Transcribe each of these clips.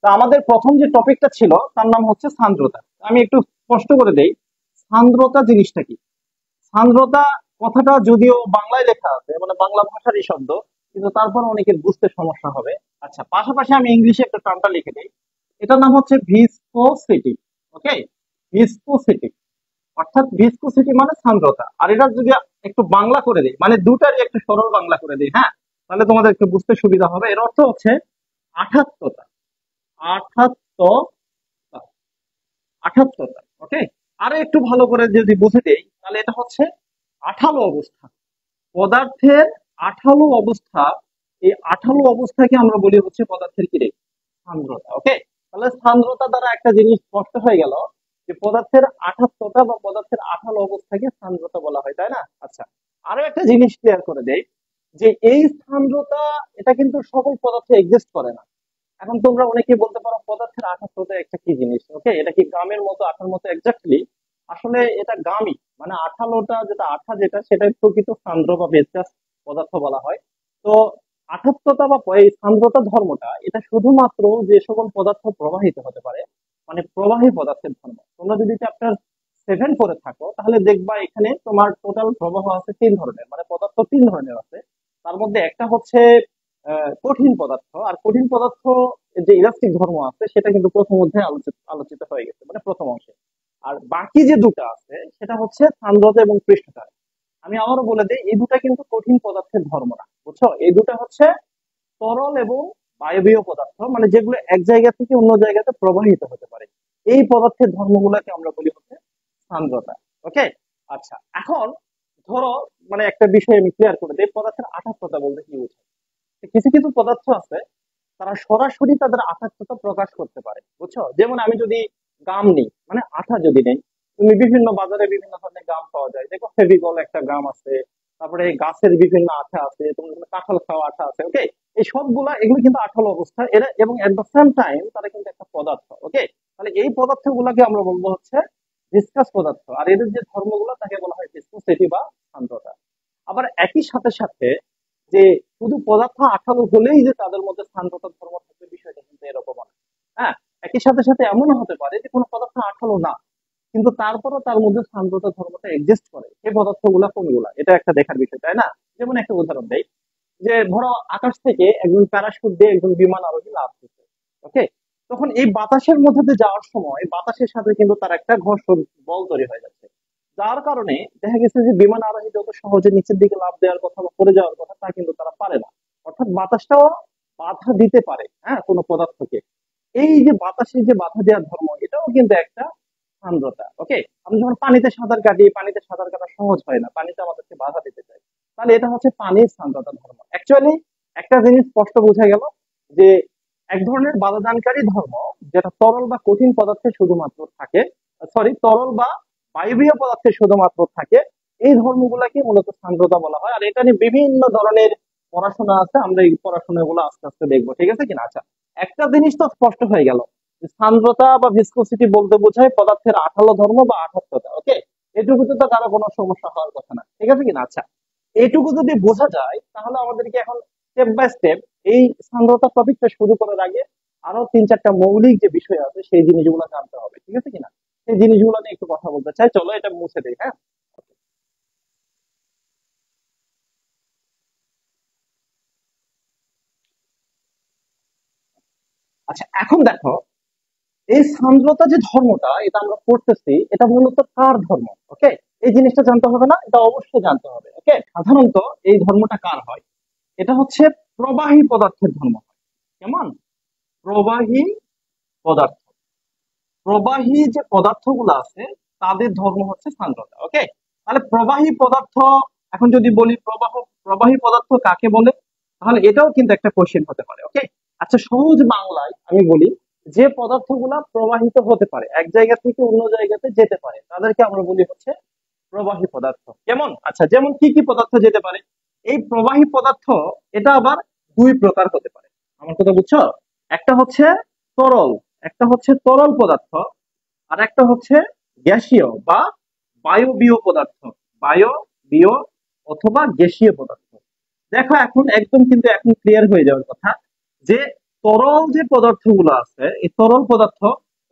তো আমাদের প্রথম যে টপিকটা ছিল তার নাম হচ্ছে সান্দ্রতা। আমি একটু স্পষ্ট করে দেই, সান্দ্রতা জিনিসটা কি। সান্দ্রতা কথাটা যদিও বাংলায় লেখা আছে, মানে বাংলা ভাষারই শব্দ, কিন্তু তারপর অনেকের বুঝতে সমস্যা হবে। আচ্ছা, পাশাপাশি আমি ইংলিশে একটা টার্মটা লিখে দিই। এটার নাম হচ্ছে ভিসকোসিটি। ওকে, ভিসকোসিটি, অর্থাৎ ভিসকোসিটি মানে সান্দ্রতা। আর এটা যদি একটু বাংলা করে দিই, মানে দুটারই একটু সরল বাংলা করে দিই, হ্যাঁ, তাহলে তোমাদের একটু বুঝতে সুবিধা হবে। এর অর্থ হচ্ছে আঠাত্মতা। আঠাত্মতা, আঠাত্মতা। ওকে, আরো একটু ভালো করে যদি বুঝে দেই, তাহলে এটা হচ্ছে আঠালো অবস্থা, পদার্থের আঠালো অবস্থা। এই আঠালো অবস্থাকে আমরা বলি হচ্ছে পদার্থের কি রে, সান্দ্রতা। ওকে, তাহলে সান্দ্রতা দ্বারা একটা জিনিস স্পষ্ট হয়ে গেল যে পদার্থের আঠাত্মতা বা পদার্থের আঠালো অবস্থাকে সান্দ্রতা বলা হয়, তাই না? আচ্ছা, আরো একটা জিনিস ক্লিয়ার করে দেই, যে এই সান্দ্রতা এটা কিন্তু সকল পদার্থে এক্সিস্ট করে না। এখন তোমরা অনেকেই বলতে পারো পদার্থের আঠাত্মতা একটা কি জিনিস, ওকে, এটা কি গামের মতো আঠার মতো? এক্স্যাক্টলি, আসলে এটা গামই, মানে আঠালোটা যেটা, আঠা যেটা, সেটা প্রকৃত সান্দ্র বা ভেজাস পদার্থ বলা হয়। তো আঠাত্মতা বা এই সান্দ্রতা ধর্মটা এটা শুধুমাত্র যে সকল পদার্থ প্রবাহিত হতে পারে, মানে প্রবাহী পদার্থের ধর্ম। তোমরা যদি চ্যাপ্টার 7 পড়ে থাকো তাহলে দেখবা এখানে তোমার টোটাল প্রবাহ আছে তিন ধরনের, মানে পদার্থ তিন ধরনের আছে। তার মধ্যে একটা হচ্ছে কঠিন পদার্থ, আর কঠিন পদার্থ যে ইলাস্টিক ধর্ম আছে সেটা কিন্তু প্রথম অধ্যায়ে আলোচিত আলোচিত হয়ে গেছে, মানে প্রথম অংশে। আর বাকি যে দুটো আছে সেটা হচ্ছে সান্দ্রতা এবং পৃষ্ঠতাপ। আমি আবারও বলে দিই, এই দুটা কিন্তু কঠিন পদার্থের ধর্ম না, বুঝছো? এই দুটা হচ্ছে তরল এবং বায়বীয় পদার্থ, মানে যেগুলো এক জায়গা থেকে অন্য জায়গাতে প্রবাহিত হতে পারে। এই পদার্থের ধর্মগুলোকে আমরা বলি হচ্ছে সান্দ্রতা। ওকে, আচ্ছা, এখন ধরো, মানে একটা বিষয় আমি ক্লিয়ার করে দিই, পদার্থের আঠাত্মতা বলতে কি বোঝায়। কিছু কিছু পদার্থ আছে তারা সরাসরি তাদের আঠাত্মতা প্রকাশ করতে পারে, বুঝছো? যেমন আমি যদি গাম নিই, মানে আঠা যদি নেই, তুমি বিভিন্ন বাজারে বিভিন্ন ধরনের গাম পাওয়া যায়, দেখো ফেভিকল একটা গাম আছে, তারপরে গাছের বিভিন্ন আঠা আছে, তোমার কাঁঠাল খাওয়া আঠা আছে। ওকে, এই সবগুলা এগুলো কিন্তু আঠালো অবস্থা এরা, এবং এট দ্য সেম টাইম তারা কিন্তু একটা পদার্থ। ওকে, তাহলে এই পদার্থ গুলাকে আমরা বলবো হচ্ছে ভিসকাস পদার্থ, আর এদের যে ধর্মগুলো তাকে বলা হয় ভিসকোসিটি বা সান্দ্রতা। আবার একই সাথে সাথে যে শুধু পদার্থ আঠালো হলেই যে তাদের মধ্যে সান্দ্রতা ধর্ম থাকবে, বিষয়টা কিন্তু এরকম না। হ্যাঁ, একই সাথে সাথে এমনও হতে পারে যে কোনো পদার্থ আঠালো না, কিন্তু তারপরও তার মধ্যে সান্দ্রতা ধর্মটা এক্সিস্ট করে। এই পদার্থগুলা কোনগুলা, এটা একটা দেখার বিষয়, তাই না? যেমন একটা উদাহরণ দেই, যে ধরো আকাশ থেকে একজন প্যারাশুট দিয়ে একজন বিমান আরোহী লাভ করছে। ওকে, তখন এই বাতাসের মধ্যে দিয়ে যাওয়ার সময় বাতাসের সাথে কিন্তু তার একটা ঘর্ষণ বল তৈরি হয়ে যাচ্ছে, যার কারণে দেখা গেছে যে বিমান আরোহী যত সহজে নিচের দিকে লাফ দেওয়ার কথা বা পড়ে যাওয়ার কথা তা কিন্তু তারা পারে না। অর্থাৎ বাতাসটাও বাধা দিতে পারে, হ্যাঁ, কোনো পদার্থকে। এই যে বাতাসের যে বাধা দেওয়ার ধর্ম, এটাও কিন্তু একটা সান্দ্রতা। ওকে, আমরা যখন পানিতে সাঁতার কাটি, পানিতে সাঁতার কাটা সহজ হয় না, পানিতে আমাদেরকে বাধা দিতে চাই, তাহলে এটা হচ্ছে পানির সান্দ্রতা ধর্ম। অ্যাকচুয়ালি একটা জিনিস স্পষ্ট বোঝা গেল যে এক ধরনের বাধাদানকারী ধর্ম যেটা তরল বা কঠিন পদার্থে শুধুমাত্র থাকে, সরি, তরল বা বায়বীয় পদার্থে শুধুমাত্র থাকে, এই ধর্মগুলাকে মূলত সান্দ্রতা বলা হয়। আর এটা নিয়ে বিভিন্ন ধরনের পড়াশোনা আছে, আমরা এই পড়াশোনাগুলো আস্তে আস্তে দেখবো, ঠিক আছে কিনা? আচ্ছা, একটা জিনিস তো স্পষ্ট হয়ে গেল, যে সান্দ্রতা বা ভিসকোসিটি বলতে বোঝায় পদার্থের আঠালো ধর্ম বা আঠাত্মতা। ওকে, এটুকুতে তো কারো কোনো সমস্যা হওয়ার কথা না, ঠিক আছে কিনা? আচ্ছা, এইটুকু যদি বোঝা যায় তাহলে আমাদেরকে এখন স্টেপ বাই স্টেপ এই সান্দ্রতা টপিকটা শুরু করার আগে আরো তিন চারটা মৌলিক যে বিষয় আছে সেই জিনিসগুলো জানতে হবে, ঠিক আছে কিনা? সেই জিনিসগুলো নিয়ে একটু কথা বলতে চাই, চলো এটা মুছে দিই, হ্যাঁ। আচ্ছা, এখন দেখো, এই সান্দ্রতা যে ধর্মটা এটা আমরা পড়তেছি, এটা মূলত কার ধর্ম? ওকে, এই জিনিসটা জানতে হবে না? এটা অবশ্যই জানতে হবে। ওকে, সাধারণত এই ধর্মটা কার হয়? এটা হচ্ছে প্রবাহী পদার্থের ধর্ম হয়। কেমন? প্রবাহী পদার্থ, প্রবাহী যে পদার্থগুলো আছে তাদের ধর্ম হচ্ছে সান্দ্রতা। ওকে, তাহলে প্রবাহী পদার্থ, এখন যদি বলি প্রবাহী পদার্থ কাকে বলে, তাহলে এটাও কিন্তু একটা কোশ্চেন হতে পারে। ওকে, আচ্ছা, সহজ বাংলায় আমি বলি, যে পদার্থগুলা প্রবাহিত হতে পারে, এক জায়গা থেকে অন্য জায়গাতে যেতে পারে, তাদেরকে আমরা বলি হচ্ছে প্রবাহী পদার্থ। কেমন? আচ্ছা, যেমন কি কি পদার্থ যেতে পারে? এই প্রবাহী পদার্থ এটা আবার দুই প্রকার হতে পারে। আমার কথা বুঝছো? একটা হচ্ছে তরল, একটা হচ্ছে তরল পদার্থ, আর একটা হচ্ছে গ্যাসীয় বা বায়বীয় পদার্থ। বায়বীয় অথবা গ্যাসীয় পদার্থ। দেখো এখন একদম কিন্তু এখন ক্লিয়ার হয়ে যাওয়ার কথা যে তরল যে পদার্থগুলো আছে, এই তরল পদার্থ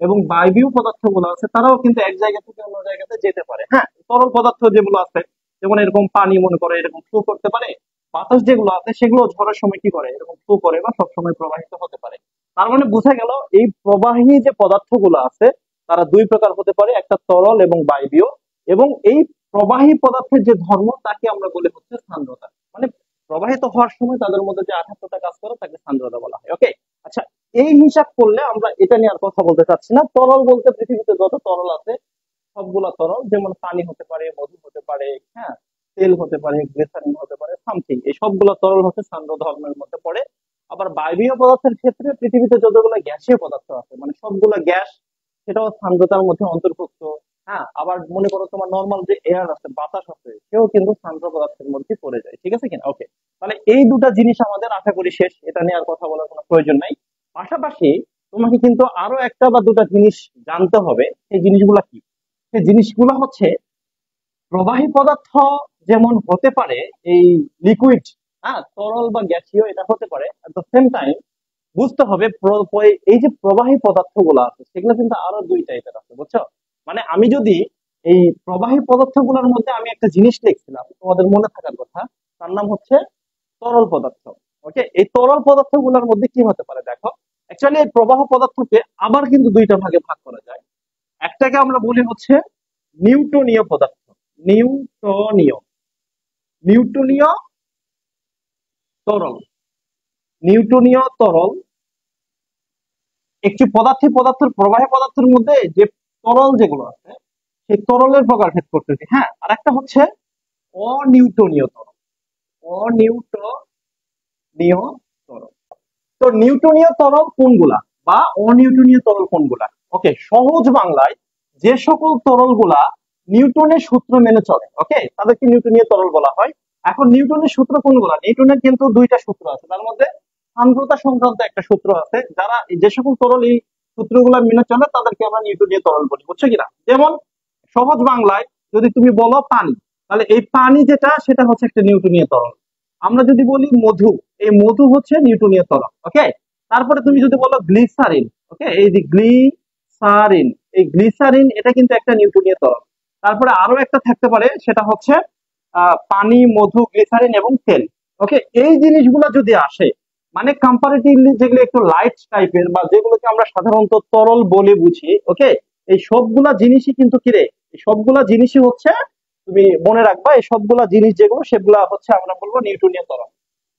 এবং বায়বীয় পদার্থগুলো আছে, তারাও কিন্তু এক জায়গা থেকে অন্য জায়গাতে যেতে পারে। হ্যাঁ, তরল পদার্থ যেগুলো আছে, যেমন এরকম পানি মনে করে এরকম ফ্লো করতে পারে। বাতাস যেগুলো আছে সেগুলো ঝড়ের সময় কি করে, এরকম ফ্লো করে বা সবসময় প্রবাহিত হতে পারে। তার মানে বোঝা গেল এই প্রবাহী যে পদার্থগুলো আছে তারা দুই প্রকার হতে পারে, একটা তরল এবং বায়বীয়। এবং এই প্রবাহী পদার্থের যে ধর্ম তাকে আমরা বলি হচ্ছে সান্দ্রতা। মানে প্রবাহিত হওয়ার সময় তাদের মধ্যে যে আঠাত্মতা কাজ করে তাকে সান্দ্রতা বলা হয়। ওকে, আচ্ছা, এই হিসাব করলে আমরা এটা নিয়ে আর কথা বলতে চাচ্ছি না। তরল বলতে পৃথিবীতে যত তরল আছে সবগুলা তরল, যেমন পানি হতে পারে, মধু হতে পারে, হ্যাঁ, তেল হতে পারে, গ্লিসারিন হতে পারে, সামথিং, এই সবগুলা তরল হচ্ছে সান্দ্র ধর্মের মধ্যে পড়ে। আবার বায়বীয় পদার্থের ক্ষেত্রে পৃথিবীতে যতগুলো গ্যাসীয় পদার্থ আছে, মানে সবগুলা গ্যাস, সেটাও সান্দ্রতার মধ্যে অন্তর্ভুক্ত। হ্যাঁ, আবার মনে করো তোমার নর্মাল যে এয়ার আছে, বাতাস আছে, সেও কিন্তু সান্দ্র পদার্থের মধ্যে পড়ে যায়। ঠিক আছে কিনা? ওকে, তাহলে এই দুটা জিনিস আমাদের আশা করি শেষ, এটা নিয়ে আর কথা বলার কোনো প্রয়োজন নাই। পাশাপাশি তোমাকে কিন্তু আরো একটা বা দুটা জিনিস জানতে হবে। সেই জিনিসগুলা কি? সেই জিনিসগুলো হচ্ছে প্রবাহী পদার্থ যেমন হতে পারে এই লিকুইড, হ্যাঁ, তরল বা গ্যাসীয় এটা হতে পারে। এট দ্য সেম টাইম বুঝতে হবে এই যে প্রবাহী পদার্থগুলো আছে সেগুলো কিন্তু আরো দুই টাইপের আছে, বুঝছো? মানে আমি যদি এই প্রবাহী পদার্থগুলোর মধ্যে আমি একটা জিনিস লিখছিলাম, তোমাদের মনে থাকার কথা, তার নাম হচ্ছে তরল পদার্থ। ওকে, এই তরল পদার্থগুলোর মধ্যে কি হতে পারে দেখো। অ্যাকচুয়ালি এই প্রবাহ পদার্থকে আবার কিন্তু দুইটা ভাগে ভাগ করা যায়। একটাকে আমরা বলি হচ্ছে নিউটনীয় পদার্থ। নিউটনীয়, নিউটনীয় তরল, নিউটনীয় তরল। একটি পদার্থের প্রবাহী পদার্থের মধ্যে যে তরল যেগুলো আছে সেই তরলের প্রকারভেদ করতেছি। হ্যাঁ, আর একটা হচ্ছে অনিউটনীয় তরল, অনিউটনীয় তরল। তো নিউটনীয় তরল কোনগুলা বা অনিউটনীয় তরল কোনগুলা? ওকে, সহজ বাংলায় যে সকল তরলগুলা নিউটনের সূত্র মেনে চলে, ওকে, তাদেরকে নিউটনীয় তরল বলা হয়। এখন নিউটনের সূত্র কোনগুলা? নিউটনের কিন্তু দুইটা সূত্র আছে, তার মধ্যে সান্দ্রতা সংক্রান্ত একটা সূত্র আছে। যারা যে সকল তরল এই সূত্রগুলা মেনে চলে তাদেরকে আমরা নিউটনীয় তরল বলি, বুঝছো কিনা? যেমন সহজ বাংলায় যদি তুমি বলো পানি, তাহলে এই পানি যেটা সেটা হচ্ছে একটা নিউটনীয় তরল। আমরা যদি বলি মধু, এই মধু হচ্ছে নিউটনীয় তরল। ওকে, তারপরে তুমি যদি বলো গ্লিসারিন, ওকে, এই যে গ্লিসারিন, এই গ্লিসারিন এটা কিন্তু একটা নিউটনীয় তরল। তারপরে আরো একটা থাকতে পারে, সেটা হচ্ছে পানি, মধু, গ্লিসারিন এবং তেল। ওকে, এই জিনিসগুলো যদি আসে, মানে কম্পারেটিভলি যেগুলো একটু লাইট টাইপের বা যেগুলোকে আমরা সাধারণত তরল বলে বুঝি, ওকে, এই সবগুলা জিনিসই কিন্তু কিরে, এই সবগুলা জিনিসই হচ্ছে, তুমি মনে রাখবা, এই সবগুলা জিনিস যেগুলো সেগুলা হচ্ছে আমরা বলবো নিউটনীয় তরল।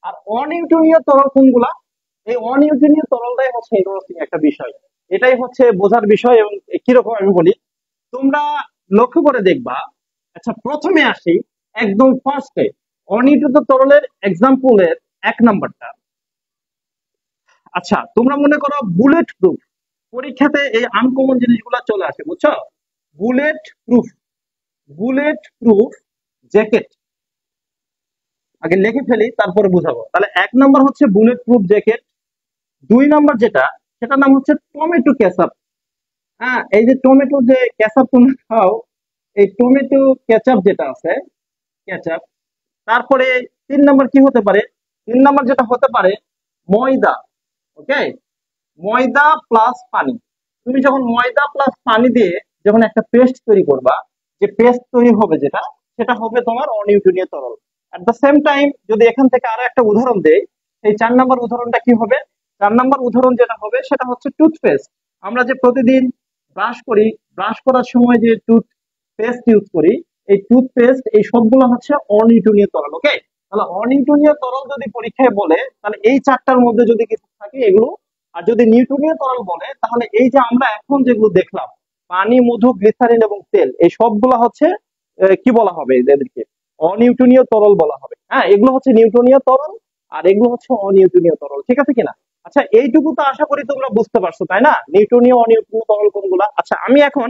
আর অনিউটনীয় তরল কোনগুলা? এই অনিউটনীয় তরলটাই হচ্ছে ইন্টারেস্টিং একটা বিষয়। এটাই হচ্ছে বোঝার বিষয়। এবং কিরকম আমি বলি, তোমরা লক্ষ্য করে দেখবা। আচ্ছা, প্রথমে আসি একদম ফার্স্টে অনিউটনীয় তরলের এক্সাম্পলের এক নাম্বারটা। আচ্ছা, তোমরা মনে করো বুলেট প্রুফ, পরীক্ষাতে এই আনকমন জিনিসগুলো চলে আসে, বুঝছো? Bullet proof, bullet proof jacket. আগে লিখে ফেলি তারপরে বুঝাবো। তাহলে এক নাম্বার হচ্ছে বুলেট প্রুফ জ্যাকেট। দুই নাম্বার যেটা, সেটার নাম হচ্ছে টমেটো কেচাপ। হ্যাঁ, এই যে টমেটো যে কেচাপ তোমরা খাও, এই টমেটো কেচাপ যেটা আছে, কেচাপ। তারপরে তিন নাম্বার কি হতে পারে? তিন নাম্বার যেটা হতে পারে ময়দা। ওকে, ময়দা প্লাস পানি। তুমি যখন ময়দা প্লাস পানি দিয়ে যখন একটা পেস্ট তৈরি করবা, যে পেস্ট তৈরি হবে যেটা, সেটা হবে তোমার অনিউটনীয় তরল। এট দ্য সেম টাইম যদি এখান থেকে আরো একটা উদাহরণ দেই, সেই চার নাম্বার উদাহরণটা কি হবে? চার নাম্বার উদাহরণ যেটা হবে সেটা হচ্ছে টুথপেস্ট। আমরা যে প্রতিদিন ব্রাশ করি, ব্রাশ করার সময় যে টুথপেস্ট ইউজ করি, এই টুথপেস্ট, এই সবগুলো হচ্ছে অনিউটনীয় তরল। ওকে, তাহলে অনিউটনীয় তরল যদি পরীক্ষায় বলে, তাহলে এই চারটার মধ্যে যদি কিছু থাকে এগুলো। আর যদি নিউটনীয় তরল বলে, তাহলে এই যে আমরা এখন যেগুলো দেখলাম, পানি, মধু, গ্লিসারিন এবং তেল, এই সবগুলা হচ্ছে কি বলা হবে এদেরকে? অনিউটনীয় তরল বলা হবে। হ্যাঁ, এগুলো হচ্ছে নিউটনীয় তরল আর এগুলো হচ্ছে অনিউটনীয় তরল। ঠিক আছে কিনা? আচ্ছা, এইটুকু তো আশা করি তোমরা বুঝতে পারছো, তাই না? নিউটনীয় অনিউটনীয় তরল কোনগুলা। আচ্ছা, আমি এখন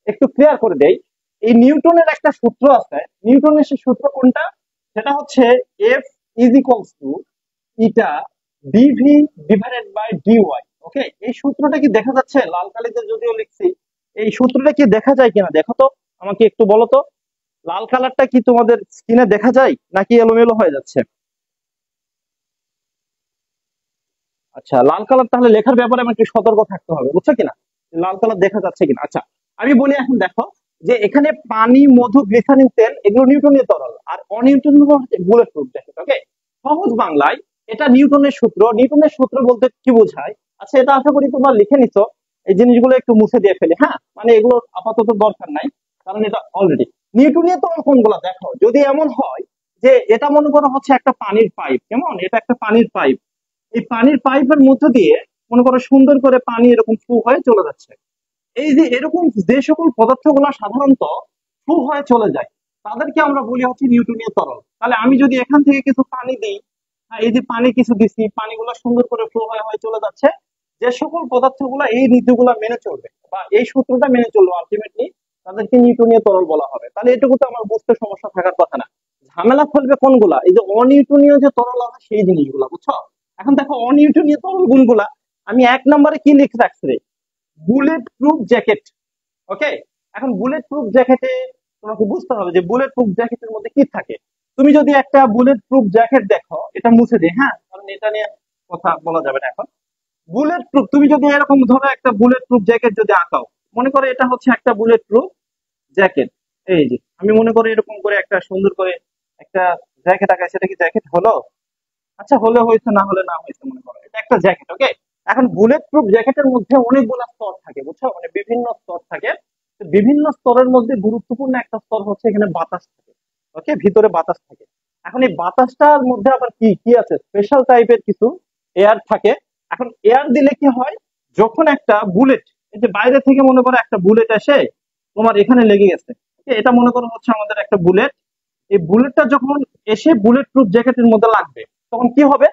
একটু ক্লিয়ার করে দেই। এই নিউটনের একটা সূত্র আছে, নিউটনের সেই সূত্র কোনটা? সেটা হচ্ছে F is equals to eta DV divided by DY. Okay, এই সূত্রটা কি দেখা যাচ্ছে? লাল কালিতে যদিও লিখছি, এই সূত্রটা কি দেখা যায় কিনা দেখো তো, আমাকে একটু বলো তো। লাল কালারটা কি তোমাদের স্ক্রিনে দেখা যায় নাকি এলোমেলো হয়ে যাচ্ছে? আচ্ছা, লাল কালার তাহলে লেখার ব্যাপারে আমাকে একটু সতর্ক থাকতে হবে, বুঝছো কিনা? লাল কালার দেখা যাচ্ছে কিনা। আচ্ছা, আমি বলি এখন দেখো যে এখানে পানি, মধু, গ্লিসারিন তেল এগুলো নিউটনীয় তরল, আর অনিউটনীয় হচ্ছে বুলেট প্রুফ জ্যাকেট। ওকে, সহজ বাংলায় এটা নিউটনের সূত্র। নিউটনের সূত্র বলতে কি বোঝায়? আচ্ছা, এটা আশা করি তোমরা লিখে নিছো। এই জিনিসগুলো একটু মুছে দিয়ে ফেলি, হ্যাঁ, মানে এগুলো আপাতত দরকার নাই, কারণ এটা অলরেডি নিউটনীয় তরল কোনগুলো দেখো। যদি এমন হয় যে এটা মনে করো হচ্ছে একটা পানির পাইপ, কেমন, এটা একটা পানির পাইপ, এই পানির পাইপের মধ্য দিয়ে মনে করো সুন্দর করে পানি এরকম ফ্লো হয়ে চলে যাচ্ছে। এই যে এরকম যে সকল পদার্থগুলো সাধারণত ফ্লো হয়ে চলে যায়, তাদেরকে আমরা বলি হচ্ছে নিউটনীয় তরল। তাহলে আমি যদি এখান থেকে কিছু পানি দিই, এই যে পানি কিছু দিচ্ছি, পানিগুলো সুন্দর করে ফ্লো হয়ে হয়ে চলে যাচ্ছে, যে সকল পদার্থগুলো এই নীতিগুলো মেনে চলবে বা এই সূত্রটা মেনে চলবে আলটিমেটলি, তাদেরকে নিউটনীয় তরল বলা হবে। তাহলে এটুকু তো আমার বুঝতে সমস্যা থাকার কথা না। ঝামেলা ফেলবে কোনগুলা? এই যে অনিউটনীয় যে তরল আছে সেই জিনিসগুলা, বুঝছো? এখন দেখো অনিউটনীয় তরল গুণগুলা আমি এক নম্বরে কি লিখে রাখছি রে? Bullet proof jacket. ওকে, এখন বুলেট প্রুফ জ্যাকেটে তোমাকে বুঝতে হবে যে বুলেট প্রুফ জ্যাকেটের মধ্যে কি থাকে। তুমি যদি একটা বুলেট প্রুফ জ্যাকেট দেখো, এটা মুছে দিই, হ্যাঁ, কারণ এটা নিয়ে কথা বলা যাবে না এখন। বুলেট প্রুফ, তুমি যদি এরকম ধরো একটা বুলেট প্রুফ জ্যাকেট যদি আঁকাও, মনে করো এটা হচ্ছে একটা বুলেট প্রুফ জ্যাকেট। এই যে আমি মনে করি এরকম করে একটা সুন্দর করে একটা জ্যাকেট আঁকাই, সেটা কি জ্যাকেট হলো? আচ্ছা, হলে হয়েছে, না হলে না হয়েছে, মনে করো এটা একটা জ্যাকেট। ওকে, এখন বুলেট প্রুফ জ্যাকেটের মধ্যে অনেকগুলো স্তর থাকে, বুঝছো, মানে বিভিন্ন স্তর থাকে। তো বিভিন্ন স্তরের মধ্যে গুরুত্বপূর্ণ একটা স্তর হচ্ছে এখানে বাতাস থাকে। ওকে, ভিতরে বাতাস থাকে। এখন এই বাতাসটার মধ্যে আবার কি কি আছে, স্পেশাল টাইপের কিছু এয়ার থাকে। এখন এয়ার দিলে কি হয়, যখন একটা বুলেট, এই যে বাইরে থেকে মনে করো একটা বুলেট এসে তোমার এখানে লেগে গেছে, এটা মনে করো হচ্ছে আমাদের একটা বুলেট। এই বুলেটটা যখন এসে বুলেট প্রুফ জ্যাকেটের মধ্যে লাগবে, তখন কি হবে?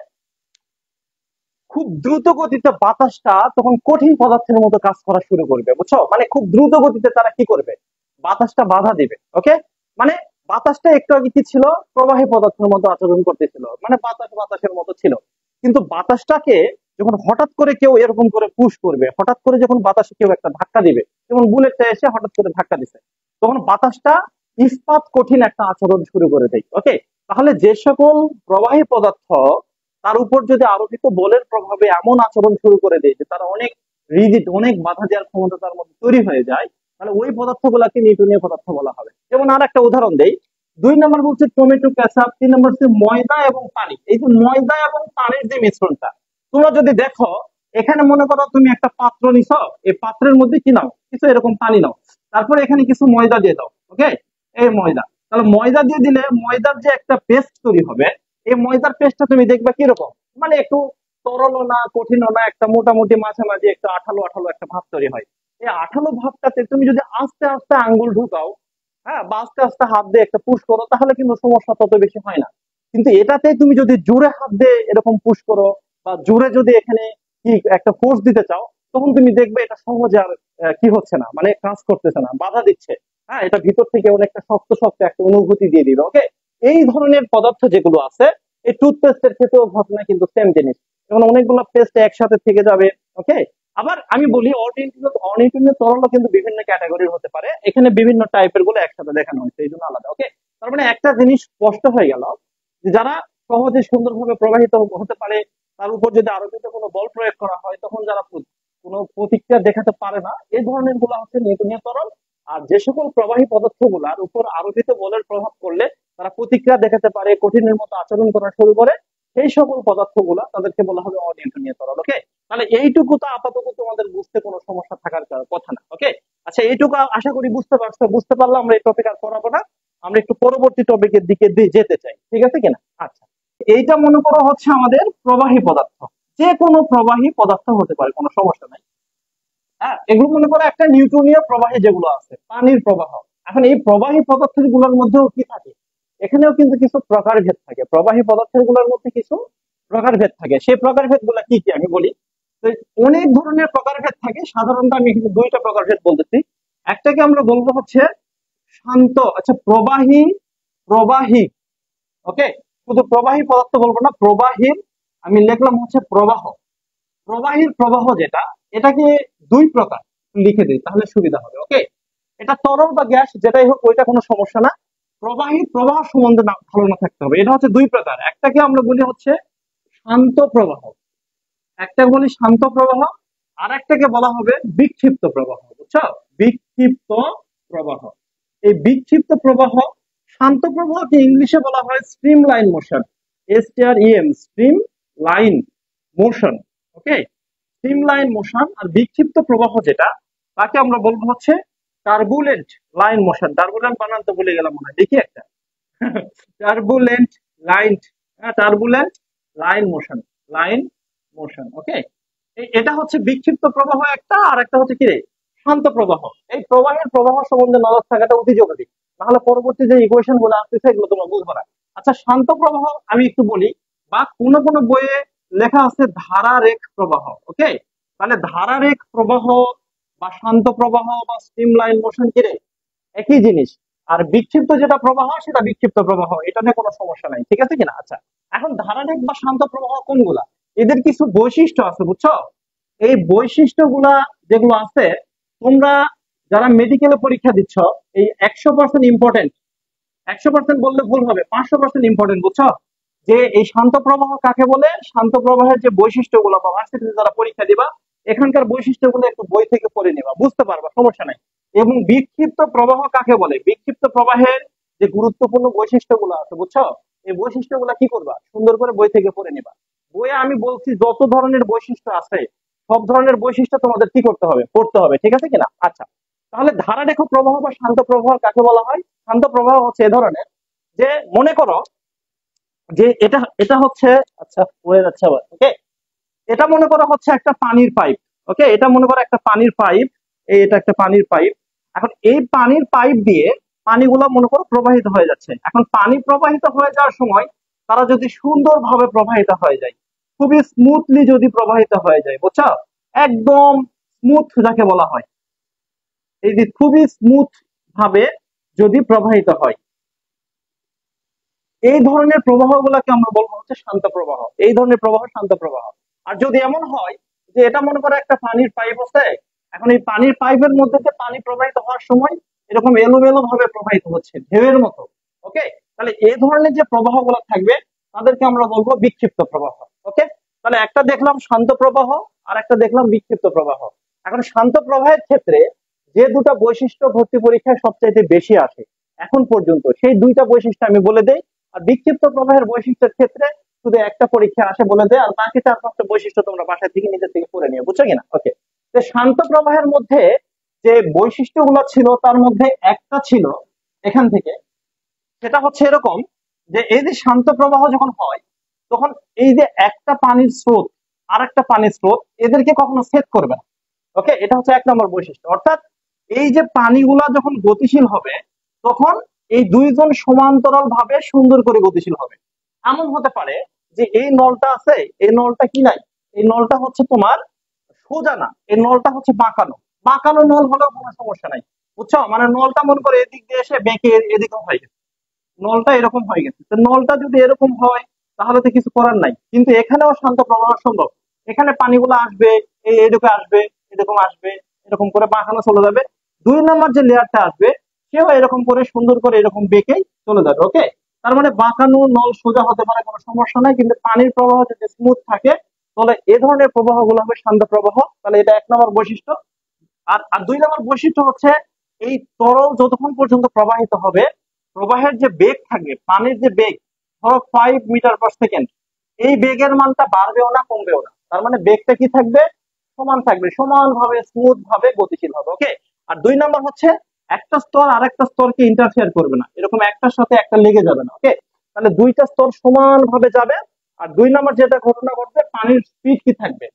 খুব দ্রুত গতিতে বাতাসটা তখন কঠিন পদার্থের মতো কাজ করা শুরু করবে, বুঝছো? মানে খুব দ্রুত গতিতে তারা কি করবে, বাতাসটা বাধা দিবে। ওকে, মানে বাতাসটা একটু আগে কি ছিল, প্রবাহী পদার্থের মতো আচরণ করতেছিল, মানে বাতাস বাতাসের মতো ছিল। কিন্তু বাতাসটাকে যখন হঠাৎ করে কেউ এরকম করে পুশ করবে, হঠাৎ করে যখন বাতাসে কেউ একটা ধাক্কা দিবে, যেমন বুলেটটা এসে হঠাৎ করে ধাক্কা দিছে, তখন বাতাসটা ইস্পাত কঠিন একটা আচরণ শুরু করে দেয়। ওকে, তাহলে যে সকল প্রবাহী পদার্থ তার উপর যদি আরোপিত বলের প্রভাবে এমন আচরণ শুরু করে দেয় যে তারা অনেক রিজিড, অনেক বাধা দেওয়ার ক্ষমতা তার মধ্যে তৈরি হয়ে যায়, তাহলে ওই পদার্থগুলোকে নিউটনীয় পদার্থ বলা হবে। যেমন আর একটা উদাহরণ দেই, 2 নম্বর বলছে টমেটো কেচাপ, 3 নম্বর হচ্ছে ময়দা এবং পানি। এই যে ময়দা এবং পানির যে মিশ্রণটা, তোমরা যদি দেখো, এখানে মনে করো তুমি একটা পাত্র নিছো, এই পাত্রের মধ্যে কি নাও, কিছু এরকম পানি নাও, তারপরে এখানে কিছু ময়দা দিয়ে দাও। ওকে, এই ময়দা, তাহলে ময়দা দিয়ে দিলে ময়দার যে একটা পেস্ট তৈরি হবে, এই ময়দার পেস্টটা তুমি দেখবা কিরকম, মানে একটু তরলও না কঠিনও না, একটা মোটামুটি মাঝামাঝি একটা আঠালো আঠালো একটা ভাব তৈরি হয়। এই আঠালো ভাবটাতে তুমি যদি আস্তে আস্তে আঙ্গুল ঢুকাও, হ্যাঁ, বা আস্তে আস্তে হাত দিয়ে একটা পুশ করো, তাহলে কিন্তু সমস্যা তত বেশি হয় না। কিন্তু এটাতে তুমি যদি জোরে হাত দিয়ে এরকম পুশ করো, বা জোরে যদি এখানে কি একটা ফোর্স দিতে চাও, তখন তুমি দেখবে এটা সহজে আর কি হচ্ছে না, মানে কাজ করতেছে না, বাধা দিচ্ছে। হ্যাঁ, এটা ভিতর থেকে অনেকটা শক্ত শক্ত একটা অনুভূতি দিয়ে দিবে। ওকে, এই ধরনের পদার্থ যেগুলো আছে, এই টুথপেস্টের ক্ষেত্রেও ঘটনা কিন্তু সেম জিনিস, যেমন অনেকগুলো পেস্ট একসাথে থেকে যাবে। ওকে, আবার আমি বলি অনিউটনীয় তরলও কিন্তু বিভিন্ন ক্যাটাগরির হতে পারে, এখানে বিভিন্ন টাইপের গুলো একসাথে দেখানো হয়েছে, এই জন্য আলাদা। ওকে, তার মানে একটা জিনিস স্পষ্ট হয়ে গেল যে যারা সহজে সুন্দরভাবে প্রবাহিত হতে পারে, তার উপর যদি আরোপিত কোনো বল প্রয়োগ করা হয়, তখন যারা কোনো প্রতিক্রিয়া দেখাতে পারে না, এই ধরনের গুলা হচ্ছে নিউটনীয় তরল। আর যে সকল প্রবাহী পদার্থ গুলার উপর আরোপিত বলের প্রভাব পড়লে তারা প্রতিক্রিয়া দেখাতে পারে, কঠিনের মতো আচরণ করা শুরু করে, সেই সকল পদার্থগুলো তাদেরকে বলা হবে অনিউটনীয় তরল। ওকে, তাহলে এইটুকু তো আপাতত তোমাদের বুঝতে কোনো সমস্যা থাকার কথা না। ওকে, আচ্ছা, এইটুকু আশা করি বুঝতে পারছো। বুঝতে পারলে আমরা এই টপিক আর পড়াবো না, আমরা একটু পরবর্তী টপিকের দিকে যেতে চাই, ঠিক আছে কিনা? আচ্ছা, এইটা মনে করো হচ্ছে আমাদের প্রবাহী পদার্থ, যে কোনো প্রবাহী পদার্থ হতে পারে, কোনো সমস্যা নাই। হ্যাঁ, এগুলো মনে করো একটা নিউটনীয় প্রবাহী যেগুলো আছে, পানির প্রবাহ। এখন এই প্রবাহী পদার্থ গুলোর মধ্যেও কি থাকে, এখানেও কিন্তু কিছু প্রকারভেদ থাকে, প্রবাহী পদার্থের গুলোর মধ্যে কিছু প্রকারভেদ থাকে। সেই প্রকারভেদ গুলা কি কি আমি বলি। তো অনেক ধরনের প্রকারভেদ থাকে, সাধারণত আমি এখানে দুইটা প্রকারভেদ বলতেছি। একটাকে আমরা বলবো হচ্ছে শান্ত, আচ্ছা, প্রবাহী, প্রবাহী। ওকে, শুধু প্রবাহী পদার্থ বলবো না, প্রবাহীর আমি লিখলাম হচ্ছে প্রবাহ। প্রবাহীর প্রবাহ যেটা, এটাকে দুই প্রকার লিখে দিই তাহলে সুবিধা হবে। ওকে, এটা তরল বা গ্যাস যেটাই হোক, ওইটা কোনো সমস্যা না। প্রবাহী প্রবাহ সম্বন্ধে ধারণা থাকতে হবে। এটা হচ্ছে দুই প্রকার, একটাকে আমরা বলি হচ্ছে শান্ত প্রবাহ, একটা বলি শান্ত প্রবাহ, আর একটাকে বলা হবে বিক্ষিপ্ত প্রবাহ, বুঝছো? বিক্ষিপ্ত প্রবাহ। এই বিক্ষিপ্ত প্রবাহ, শান্ত প্রবাহকে ইংলিশে বলা হয় streamline motion, STREM, streamline motion. Okay, streamline motion. আর বিক্ষিপ্ত প্রবাহ যেটা, তাকে আমরা বলবো হচ্ছে টার্বুলেন্ট লাইন মোশন। টার্বুলেন্ট বানান তো বলে গেলাম মনে হয়, দেখি একটা turbulent line, turbulent line motion, line motion. Okay, এটা হচ্ছে বিক্ষিপ্ত প্রবাহ একটা, আর একটা হচ্ছে কি রে, শান্ত প্রবাহ। এই প্রবাহের প্রবাহ সম্বন্ধে নলেজ থাকাটা অতি জরুরি, নাহলে পরবর্তী যে ইকুয়েশন গুলো আসতেছে এগুলো তোমরা বুঝবে না। আচ্ছা, শান্ত প্রবাহ আমি একটু বলি, বা কোনো কোনো বইয়ে লেখা আছে ধারারেখ প্রবাহ। ওকে, তাহলে ধারারেখ প্রবাহ বা শান্ত প্রবাহ বা স্ট্রিম লাইন মোশন কি রে, একই জিনিস। আর বিক্ষিপ্ত যেটা প্রবাহ সেটা বিক্ষিপ্ত প্রবাহ, এটা নিয়ে কোনো সমস্যা নাই, ঠিক আছে কিনা? আচ্ছা, এখন ধারাবাহিক বা শান্ত প্রবাহ কোনগুলা, এদের কিছু বৈশিষ্ট্য আছে, বুঝছো? এই বৈশিষ্ট্যগুলা যেগুলো আছে, তোমরা যারা মেডিকেলে পরীক্ষা দিচ্ছ, এই 100% ইম্পর্টেন্ট, 100% বললে ভুল হবে, 500% ইম্পর্টেন্ট, বুঝছো? যে এই শান্ত প্রবাহ কাকে বলে, শান্ত প্রবাহের যে বৈশিষ্ট্যগুলো বা ভার্সিটিতে যারা পরীক্ষা দিবা, এখানকার বৈশিষ্ট্যগুলো একটু বই থেকে পড়ে নিবা, বুঝতে পারবা, সমস্যা নাই। এবং বিক্ষিপ্ত প্রবাহ কাকে বলে, বিক্ষিপ্ত প্রবাহের যে গুরুত্বপূর্ণ বৈশিষ্ট্যগুলো আছে, বুঝছো? এই বৈশিষ্ট্যগুলো কি করবা, সুন্দর করে বই থেকে পড়ে নিবা। বইয়ে আমি বলছি যত ধরনের বৈশিষ্ট্য আছে, সব ধরনের বৈশিষ্ট্য তোমাদের কি করতে হবে, পড়তে হবে, ঠিক আছে কিনা? আচ্ছা, তাহলে ধারারেখ প্রবাহ বা শান্ত প্রবাহ কাকে বলা হয়? শান্ত প্রবাহ হচ্ছে এ ধরনের, যে মনে করো যে এটা এটা হচ্ছে, আচ্ছা পড়ে যাচ্ছে আবার। ওকে, এটা মনে করো হচ্ছে একটা পানির পাইপ। ওকে, এটা মনে করো একটা পানির পাইপ, এটা একটা পানির পাইপ। এখন এই পানির পাইপ দিয়ে পানিগুলো মনে করো প্রবাহিত হয়ে যাচ্ছে। এখন পানি প্রবাহিত হয়ে যাওয়ার সময় তারা যদি সুন্দরভাবে প্রবাহিত হয়ে যায়, খুবই স্মুথলি যদি প্রবাহিত হয়ে যায়, বুঝছো? একদম স্মুথ যাকে বলা হয়, এই যে খুবই স্মুথ ভাবে যদি প্রবাহিত হয়, এই ধরনের প্রবাহ গুলাকে আমরা বলবো হচ্ছে শান্ত প্রবাহ। এই ধরনের প্রবাহ শান্ত প্রবাহ। আর যদি এমন হয় যে এটা মনে করো একটা পানির পাইপ আছে, এখন এই পানির পাইপের মধ্যে দিয়ে পানি প্রবাহিত হওয়ার সময় এরকম এলোমেলো ভাবে প্রবাহিত হচ্ছে ঢেউয়ের মতো। ওকে, তাহলে এই ধরনের যে প্রবাহ গুলো থাকবে তাদেরকে আমরা বলবো বিক্ষিপ্ত প্রবাহ। ওকে, তাহলে একটা দেখলাম শান্ত প্রবাহ, আর একটা দেখলাম বিক্ষিপ্ত প্রবাহ। এখন শান্ত প্রবাহের ক্ষেত্রে যে দুটো বৈশিষ্ট্য ভর্তি পরীক্ষায় সবচাইতে বেশি আসে এখন পর্যন্ত, সেই দুইটা বৈশিষ্ট্য আমি বলে দেই। আর বিক্ষিপ্ত প্রবাহের বৈশিষ্ট্যের ক্ষেত্রে শুধু একটা পরীক্ষা আসে বলে দেয়, আর বাকি 4-5টা বৈশিষ্ট্য তোমরা বাসা থেকে নিজের থেকে পড়ে নিও, বুঝছো কিনা? ওকে, তো শান্ত প্রবাহের মধ্যে যে বৈশিষ্ট্যগুলো ছিল তার মধ্যে একটা ছিল এখান থেকে, সেটা হচ্ছে এরকম, যে এই যে শান্ত প্রবাহ যখন হয় তখন এই যে একটা পানির স্রোত আর একটা পানির স্রোত এদেরকে কখনো ছেদ করবে না। ওকে, এটা হচ্ছে 1 নম্বর বৈশিষ্ট্য। অর্থাৎ এই যে পানিগুলা যখন গতিশীল হবে তখন এই দুইজন সমান্তরাল ভাবে সুন্দর করে গতিশীল হবে। এমন হতে পারে যে এই নলটা আছে, এই নলটা কি নাই, এই নলটা হচ্ছে তোমার সোজা না, এই নলটা হচ্ছে বাঁকানো। বাঁকানো নল হলেও কোনো সমস্যা নাই, বুঝছো? মানে নলটা মনে করে এদিক দিয়ে এসে বেঁকে এদিকে হয়ে গেছে, নলটা এরকম হয়ে গেছে। তো নলটা যদি এরকম হয় তাহলে তো কিছু করার নাই, কিন্তু এখানেও শান্ত প্রবাহ সম্ভব। এখানে পানিগুলো আসবে, এই এদিকে আসবে, এরকম আসবে, এরকম করে বাঁকানো চলে যাবে। 2 নম্বর যে লেয়ারটা আসবে সেও এরকম করে সুন্দর করে এরকম বেঁকেই চলে যাবে। ওকে, তার মানে বাঁকানো নল সোজা হতে পারে, কোনো সমস্যা নাই, কিন্তু পানির প্রবাহ যদি স্মুথ থাকে তাহলে এ ধরনের প্রবাহ গুলো হবে শান্ত প্রবাহ। তাহলে এটা 1 নম্বর বৈশিষ্ট্য। আর আর 2 নম্বর বৈশিষ্ট্য হচ্ছে এই তরল যতক্ষণ পর্যন্ত প্রবাহিত হবে, প্রবাহের যে বেগ থাকবে, পানির যে বেগ, ধরো 5 মিটার পার সেকেন্ড, এই বেগের মানটা বাড়বেও না কমবেও না। তার মানে বেগটা কি থাকবে, সমান থাকবে, সমান ভাবে স্মুথ ভাবে গতিশীল হবে। ওকে, আর 2 নম্বর হচ্ছে একটা স্তর আর একটা স্তরকে ইন্টারফেয়ার করবে না, এরকম একটার সাথে একটা লেগে যাবে না। ওকে, তাহলে দুইটা স্তর সমান ভাবে যাবে। আর 2 নম্বর যেটা ঘটনা ঘটবে, পানির স্পিড কি থাকবে,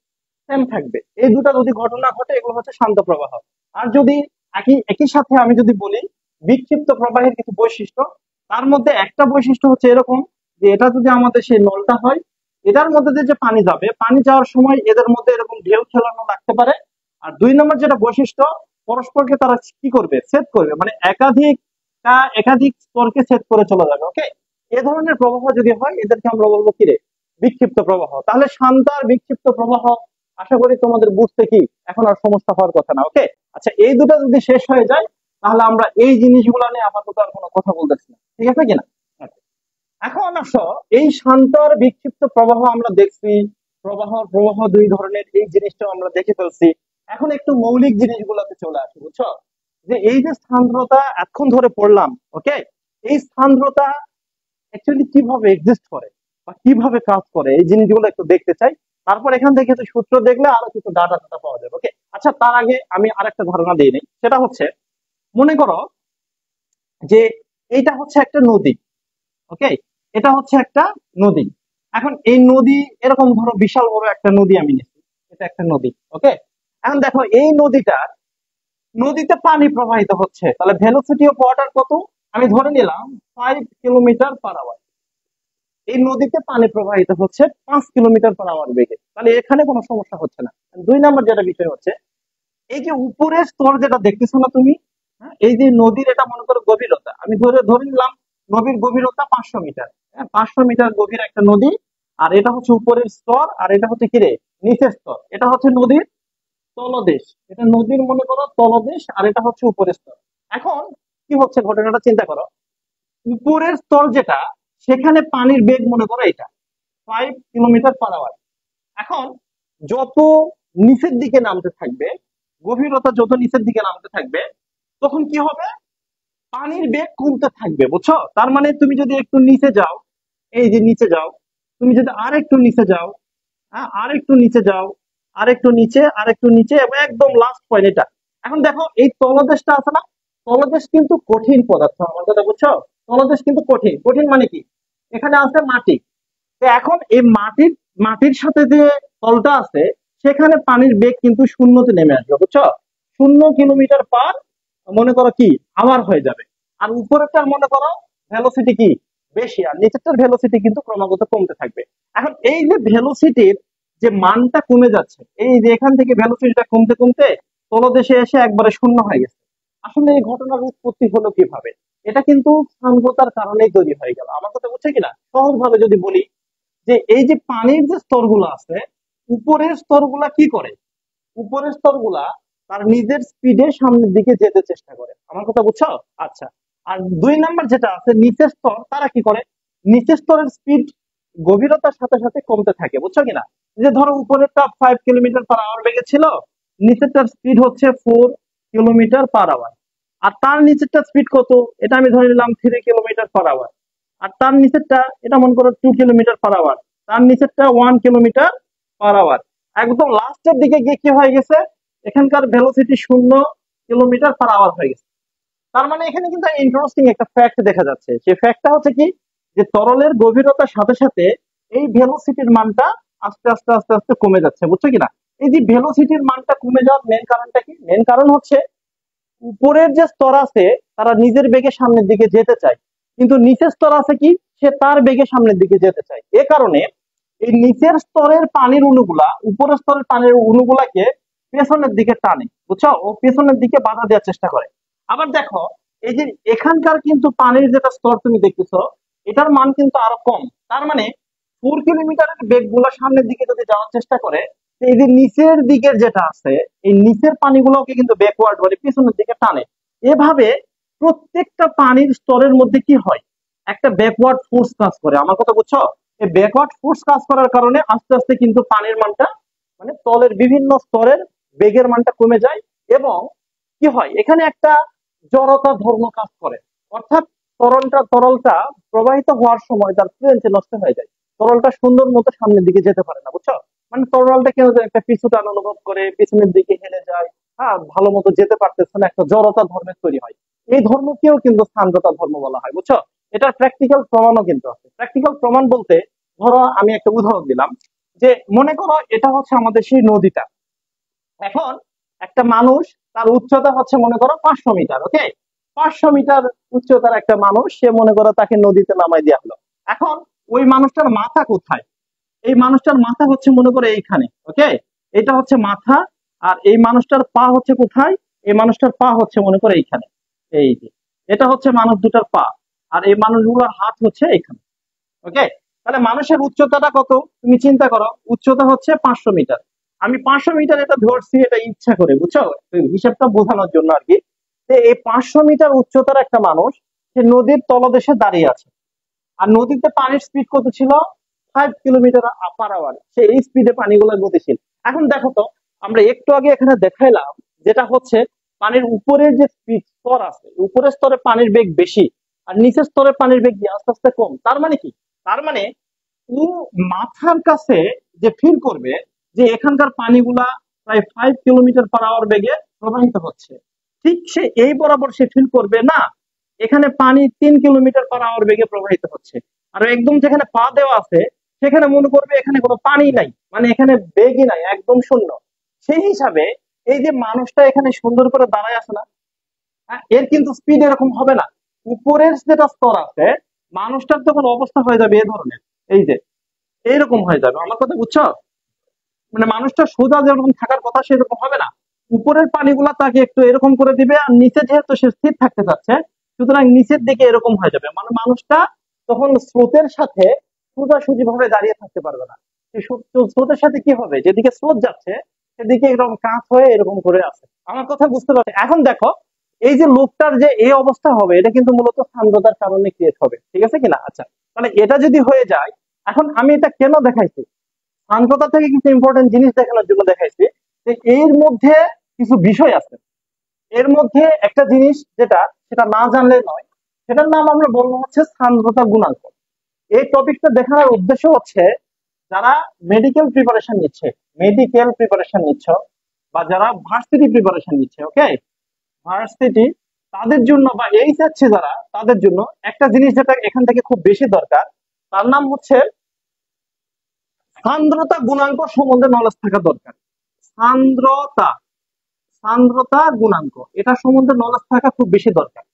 সেম থাকবে। এই দুটা যদি ঘটনা ঘটে এগুলো হচ্ছে শান্ত প্রবাহ। আর যদি একই একই সাথে আমি যদি বলি বিক্ষিপ্ত প্রবাহের কিছু বৈশিষ্ট্য, তার মধ্যে একটা বৈশিষ্ট্য হচ্ছে এরকম, যে এটা যদি আমাদের সেই নলটা হয়, এটার মধ্যে দিয়ে যে পানি যাবে, পানি যাওয়ার সময় এদের মধ্যে এরকম ঢেউ খেলানো লাগতে পারে। আর 2 নম্বর যেটা বৈশিষ্ট্য, পরস্পরকে তারা কি করবে, ছেদ করবে, মানে একাধিক স্তরকে ছেদ করে চলে যাবে। ওকে, এ ধরনের প্রবাহ যদি হয় এদেরকে আমরা বলবো কি রে, বিক্ষিপ্ত প্রবাহ। তাহলে শান্ত আর বিক্ষিপ্ত প্রবাহ আশা করি তোমাদের বুঝতে কি এখন আর সমস্যা হওয়ার কথা না। ওকে, আচ্ছা, এই দুটো যদি শেষ হয়ে যায় তাহলে আমরা এই জিনিসগুলো নিয়ে আপাতত আর কোনো কথা বলতেছি না, ঠিক আছে কিনা? আচ্ছা, এখন আসো, এই শান্ত আর বিক্ষিপ্ত প্রবাহ আমরা দেখছি, প্রবাহ দুই ধরনের, এই জিনিসটা আমরা দেখে ফেলছি। এখন একটু মৌলিক জিনিসগুলোতে চলে আসি, বুঝছো? যে এই যে সান্দ্রতা এতক্ষণ ধরে পড়লাম, ওকে, এই সান্দ্রতা অ্যাকচুয়ালি কিভাবে এক্সিস্ট করে বা কিভাবে কাজ করে, এই জিনিসগুলো একটু দেখতে চাই। তারপর এখান থেকে কিছু সূত্র দেখলে আরো কিছু ডাটা টাটা পাওয়া যাবে, ওকে। আচ্ছা, তার আগে আমি আরেকটা ধারণা দিয়ে নিই। সেটা হচ্ছে, মনে করো যে এইটা হচ্ছে একটা নদী, ওকে, এটা হচ্ছে একটা নদী। এখন এই নদী, এরকম ধরো বিশাল বড় একটা নদী আমি নিচ্ছি, এটা একটা নদী, ওকে। এখন দেখো এই নদীতে পানি প্রবাহিত হচ্ছে, তাহলে ভেলোসিটি অফ ওয়াটার কত? আমি ধরে নিলাম 5 কিলোমিটার পার আওয়ার। এই নদীতে পানি প্রবাহিত হচ্ছে 5 কিলোমিটার পার আওয়ার বেগে, তাহলে এখানে কোনো সমস্যা হচ্ছে না। দুই নম্বর যেটা বিষয় হচ্ছে, এই যে উপরের স্তর যেটা দেখতেছো না তুমি, হ্যাঁ, এই যে নদীর, এটা মনে করো গভীরতা, আমি ধরে নিলাম নদীর গভীরতা 500 মিটার। হ্যাঁ, 500 মিটার গভীর একটা নদী। আর এটা হচ্ছে উপরের স্তর, আর এটা হচ্ছে কি রে, নিচের স্তর। এটা হচ্ছে নদীর তলদেশ, এটা নদীর মনে করো তলদেশ, আর এটা হচ্ছে উপরের স্তর। এখন কি হচ্ছে ঘটনাটা চিন্তা করো, উপরের স্তর যেটা, সেখানে পানির বেগ মনে করো এটা 5 কিলোমিটার পার আওয়ার। এখন যত নিচের দিকে নামতে থাকবে, গভীরতা যত নিচের দিকে নামতে থাকবে, তখন কি হবে, পানির বেগ কমতে থাকবে, বুঝছো? তার মানে তুমি যদি একটু নিচে যাও, এই যে নিচে যাও, তুমি যদি আর একটু নিচে যাও, হ্যাঁ, আর একটু নিচে যাও, আর একটু নিচে, আর একটু নিচে, এবং একদম লাস্ট পয়েন্ট এটা। এখন দেখো এই তলদেশটা আছে না, তলদেশ কিন্তু কঠিন পদার্থ, আমার কথা বুঝছো? তলদেশ কিন্তু কঠিন। কঠিন মানে কি, এখানে আছে মাটি। তো এখন এই মাটির সাথে যে তলটা আছে, সেখানে পানির বেগ কিন্তু শূন্যতে নেমে আসবে, বুঝছো? 0 কিলোমিটার পার, মনে করো কি, আওয়ার হয়ে যাবে। আর উপরেরটার মনে করো ভেলোসিটি কি, বেশি, আর নিচেরটার ভেলোসিটি কিন্তু ক্রমাগত কমতে থাকবে। এখন এই যে ভেলোসিটির যে মানটা কমে যাচ্ছে, এই যে এখান থেকে ভেলোসিটিটা কমতে কমতে তলদেশে এসে একবারে শূন্য হয়ে গেছে। আসলে এই ঘটনার উৎপত্তি হলো কিভাবে? এটা কিন্তু সান্দ্রতার কারণেই তৈরি হয়ে গেল, আমার কথা বুঝছে কিনা? সহজ ভাবে যদি বলি, যে এই যে পানির যে স্তরগুলো আছে, উপরের স্তরগুলা কি করে, উপরের স্তরগুলা তার নিজের স্পিডে সামনের দিকে যেতে চেষ্টা করে, আমার কথা বুঝছো? আচ্ছা, আর দুই নাম্বার যেটা আছে নিচের স্তর, তারা কি করে, নিচের স্তরের স্পিড গভীরতার সাথে সাথে কমতে থাকে, বুঝছো কিনা? যে ধরো উপরেরটা 5 কিলোমিটার পার আওয়ার বেগে ছিল, নিচেরটার স্পিড হচ্ছে 4 কিলোমিটার পার আওয়ার। আর তার নিচেরটা স্পিড কত, এটা আমি ধরে নিলাম 3 কিলোমিটার পার আওয়ার। আর তার নিচেরটা, এটা মনে করো 2 কিলোমিটার পার আওয়ার। তার নিচেরটা 1 কিলোমিটার পার আওয়ার। একদম লাস্টের দিকে গিয়ে কি হয়ে গেছে, এখানকার ভেলোসিটি 0 কিলোমিটার পার আওয়ার হয়ে গেছে। তার মানে এখানে কিন্তু ইন্টারেস্টিং একটা ফ্যাক্ট দেখা যাচ্ছে। সেই ফ্যাক্টটা হচ্ছে কি, যে তরলের গভীরতার সাথে সাথে এই ভেলোসিটির মানটা আস্তে আস্তে আস্তে আস্তে কমে যাচ্ছে, বুঝছো কিনা? এই যে ভেলোসিটির মানটা কমে যাওয়ার মেন কারণটা কি, মেন কারণ হচ্ছে উপরের যে স্তর আছে, তারা নিজের বেগে সামনের দিকে যেতে চায়, কিন্তু নিচের স্তর আছে কি, সে তার বেগে সামনের দিকে যেতে চায়। এ কারণে এই নিচের স্তরের পানির অণুগুলা উপরের স্তরের পানির অণুগুলাকে পেছনের দিকে টানে, বুঝছো? ও পেছনের দিকে বাধা দেওয়ার চেষ্টা করে। আবার দেখো, এই যে এখানকার কিন্তু পানির যেটা স্তর তুমি দেখতেছো, এটার মান কিন্তু আরো কম। তার মানে 4 কিলোমিটারের বেগ গুলা সামনের দিকে যদি যাওয়ার চেষ্টা করে, তো এই যে নিচের দিকের যেটা আছে, এই নিচের পানিগুলোকে কিন্তু ব্যাকওয়ার্ড বলে, পিছনের দিকে টানে। এভাবে প্রত্যেকটা পানির স্তরের মধ্যে কি হয়, একটা ব্যাকওয়ার্ড ফোর্স কাজ করে, আমার কথা বুঝছো? এই ব্যাকওয়ার্ড ফোর্স কাজ করার কারণে আস্তে আস্তে কিন্তু পানির মানটা, মানে তলের বিভিন্ন স্তরের বেগের মানটা কমে যায়। এবং কি হয়, এখানে একটা জড়তা ধর্ম কাজ করে। অর্থাৎ তরলটা প্রবাহিত হওয়ার সময় তার ফ্লুয়েন্সি নষ্ট হয়ে যায়, তরলটা সুন্দর মতো সামনের দিকে যেতে পারে না, বুঝছো? মানে তরলটা কেন যেন একটা পিছু টান অনুভব করে, পিছনের দিকে হেলে যায়, হ্যাঁ, ভালো মতো যেতে পারতেছে না, একটা জড়তা ধর্মের তৈরি হয়। এই ধর্মকেও কিন্তু স্থানগতা ধর্ম বলা হয়, বুঝছো? এটার প্র্যাকটিক্যাল প্রমাণও কিন্তু আছে। প্র্যাকটিক্যাল প্রমাণ বলতে, ধরো আমি একটা উদাহরণ দিলাম, যে মনে করো এটা হচ্ছে আমাদের সেই নদীটা। এখন একটা মানুষ, তার উচ্চতা হচ্ছে মনে করো 500 মিটার, ওকে। 500 মিটার উচ্চতার একটা মানুষ, সে মনে করো তাকে নদীতে নামাই দেওয়া হলো। এখন ওই মানুষটার মাথা কোথায়, এই মানুষটার মাথা হচ্ছে মনে করো এইখানে, ওকে। এটা হচ্ছে মাথা। আর এই মানুষটার পা হচ্ছে কোথায়, এই মানুষটার পা হচ্ছে মনে করো এইখানে, এই যে, এটা হচ্ছে মানুষ দুটার পা। আর এই মানুষগুলোর হাত হচ্ছে এখানে, ওকে। তাহলে মানুষের উচ্চতাটা কত, তুমি চিন্তা করো, উচ্চতা হচ্ছে 500 মিটার। আমি 500 মিটার এটা ধরছি, এটা ইচ্ছা করে, বুঝছো? হিসাবটা বোঝানোর জন্য আর কি। যে এই 500 মিটার উচ্চতার একটা মানুষ, সে নদীর তলদেশে দাঁড়িয়ে আছে। আর নদীতে পানির স্পিড কত ছিল, 5 কিলোমিটার পার আওয়ার, সে এই স্পিডে পানিগুলো গতিশীল। এখন দেখো তো, আমরা একটু আগে এখানে দেখাইলাম যেটা হচ্ছে পানির উপরের যে স্পিড স্তর আছে, উপরের স্তরে পানির বেগ বেশি আর নিচের স্তরে পানির বেগ কি আস্তে আস্তে কম। তার মানে কি? তার মানে ও মাথার কাছে যে ফিল করবে যে এখানকার পানিগুলা প্রায় 5 কিলোমিটার পার আওয়ার বেগে প্রবাহিত হচ্ছে, ঠিক সে এই বরাবর সে ফিল করবে না এখানে পানি 3 কিলোমিটার পার আওয়ার বেগে প্রবাহিত হচ্ছে। আর একদম যেখানে পা দেওয়া আছে সেখানে মনে করবে এখানে কোনো পানি নাই, মানে এখানে বেগই নাই, একদম শূন্য। সেই হিসাবে এই যে মানুষটা এখানে সুন্দর করে দাঁড়ায় আছে না, এর কিন্তু স্পিড এরকম হবে না। উপরের যেটা স্তর আছে মানুষটার তখন অবস্থা হয়ে যাবে এ ধরনের, এই যে এইরকম হয়ে যাবে। আমার কথা বুঝছো? মানে মানুষটা সোজা যেরকম থাকার কথা সেরকম হবে না, উপরের পানিগুলা তাকে একটু এরকম করে দিবে, আর নিচে যেহেতু সে স্থির থাকতে চাচ্ছে সুতরাং নিচের দিকে এরকম হয়ে যাবে। মানে মানুষটা তখন স্রোতের সাথে সোজাসুজি ভাবে দাঁড়িয়ে থাকতে পারবে না। এই স্রোতের সাথে কি হবে, যেদিকে স্রোত যাচ্ছে সেদিকে এরকম কাঁচ হয়ে এরকম করে আছে। আমার কথা বুঝতে পারছি? এখন দেখো, এই যে লোকটার যে এই অবস্থা হবে এটা কিন্তু মূলত সান্দ্রতার কারণে ক্রিয়েট হবে, ঠিক আছে কিনা? আচ্ছা, মানে এটা যদি হয়ে যায়, এখন আমি এটা কেন দেখাইছি? সান্দ্রতা থেকে কিছু ইম্পর্টেন্ট জিনিস দেখানোর জন্য দেখাইছি যে এর মধ্যে কিছু বিষয় আছে। এর মধ্যে একটা জিনিস যেটা, সেটা না জানলে নয়, সেটার নাম আমরা বলবো হচ্ছে সান্দ্রতা গুণাঙ্ক। এই টপিকটা দেখানোর উদ্দেশ্য হচ্ছে যারা মেডিকেল প্রিপারেশন নিচ্ছ বা যারা ভার্সিটি প্রিপারেশন নিচ্ছে, ওকে, ভার্সিটি, তাদের জন্য বা এই যাচ্ছে যারা, তাদের জন্য একটা জিনিস যেটা এখান থেকে খুব বেশি দরকার, তার নাম হচ্ছে সান্দ্রতা গুণাঙ্ক সম্বন্ধে নলেজ থাকা দরকার। সান্দ্রতা, সান্দ্রতা গুণাঙ্ক, এটা সম্বন্ধে নলেজ থাকা খুব বেশি দরকার।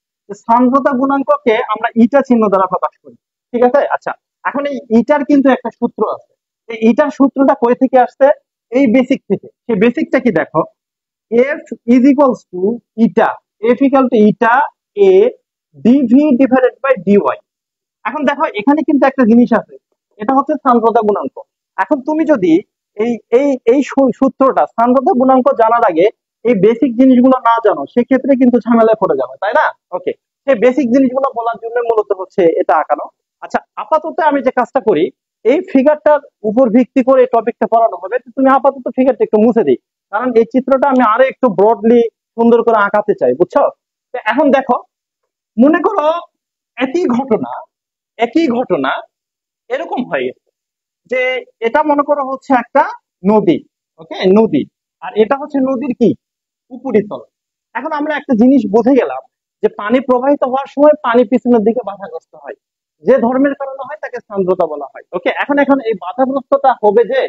সান্দ্রতা গুণাঙ্ককে আমরা ইটা চিহ্ন দ্বারা প্রকাশ করি, ঠিক আছে? আচ্ছা, এখন এই ইটার কিন্তু একটা সূত্র আছে। এই ইটার সূত্রটা কই থেকে আসছে? এই বেসিক থেকে। সেই বেসিকটা কি দেখো, F is equals to eta, F equal to eta A dv divided by dy. এখন দেখো এখানে কিন্তু একটা জিনিস আছে, এটা হচ্ছে সান্দ্রতা গুণাঙ্ক। এখন তুমি যদি এই এই এই সূত্রটা, সান্দ্রতা গুণাঙ্ক জানার আগে এই বেসিক জিনিসগুলো না জানো, সেক্ষেত্রে কিন্তু ঝামেলায় পড়ে যাবে, তাই না? ওকে, সেই বেসিক জিনিসগুলো বলার জন্য মূলত হচ্ছে এটা আঁকানো। আচ্ছা, আপাতত আমি যে কাজটা করি, এই ফিগারটার উপর ভিত্তি করে এই টপিকটা পড়ানো হবে, তো তুমি আপাতত ফিগারটা একটু মুছে দিই, কারণ এই চিত্রটা আমি আরো একটু ব্রডলি সুন্দর করে আঁকাতে চাই, বুঝছো? তো এখন দেখো, মনে করো একই ঘটনা, একই ঘটনা এরকম হয়ে গেছে যে এটা মনে করো হচ্ছে একটা নদী, ওকে, নদী, আর এটা হচ্ছে নদীর কি উপরিতল। এখন আমরা একটা জিনিস বুঝে গেলাম যে পানি প্রবাহিত হওয়ার সময় পানি পিছনের দিকে বাধাগ্রস্ত হয়, যে ধর্মের কারণে হয় তাকে সান্দ্রতা বলা হয়, ওকে। এখন এখন এই বাধাগ্রস্ততা হবে যে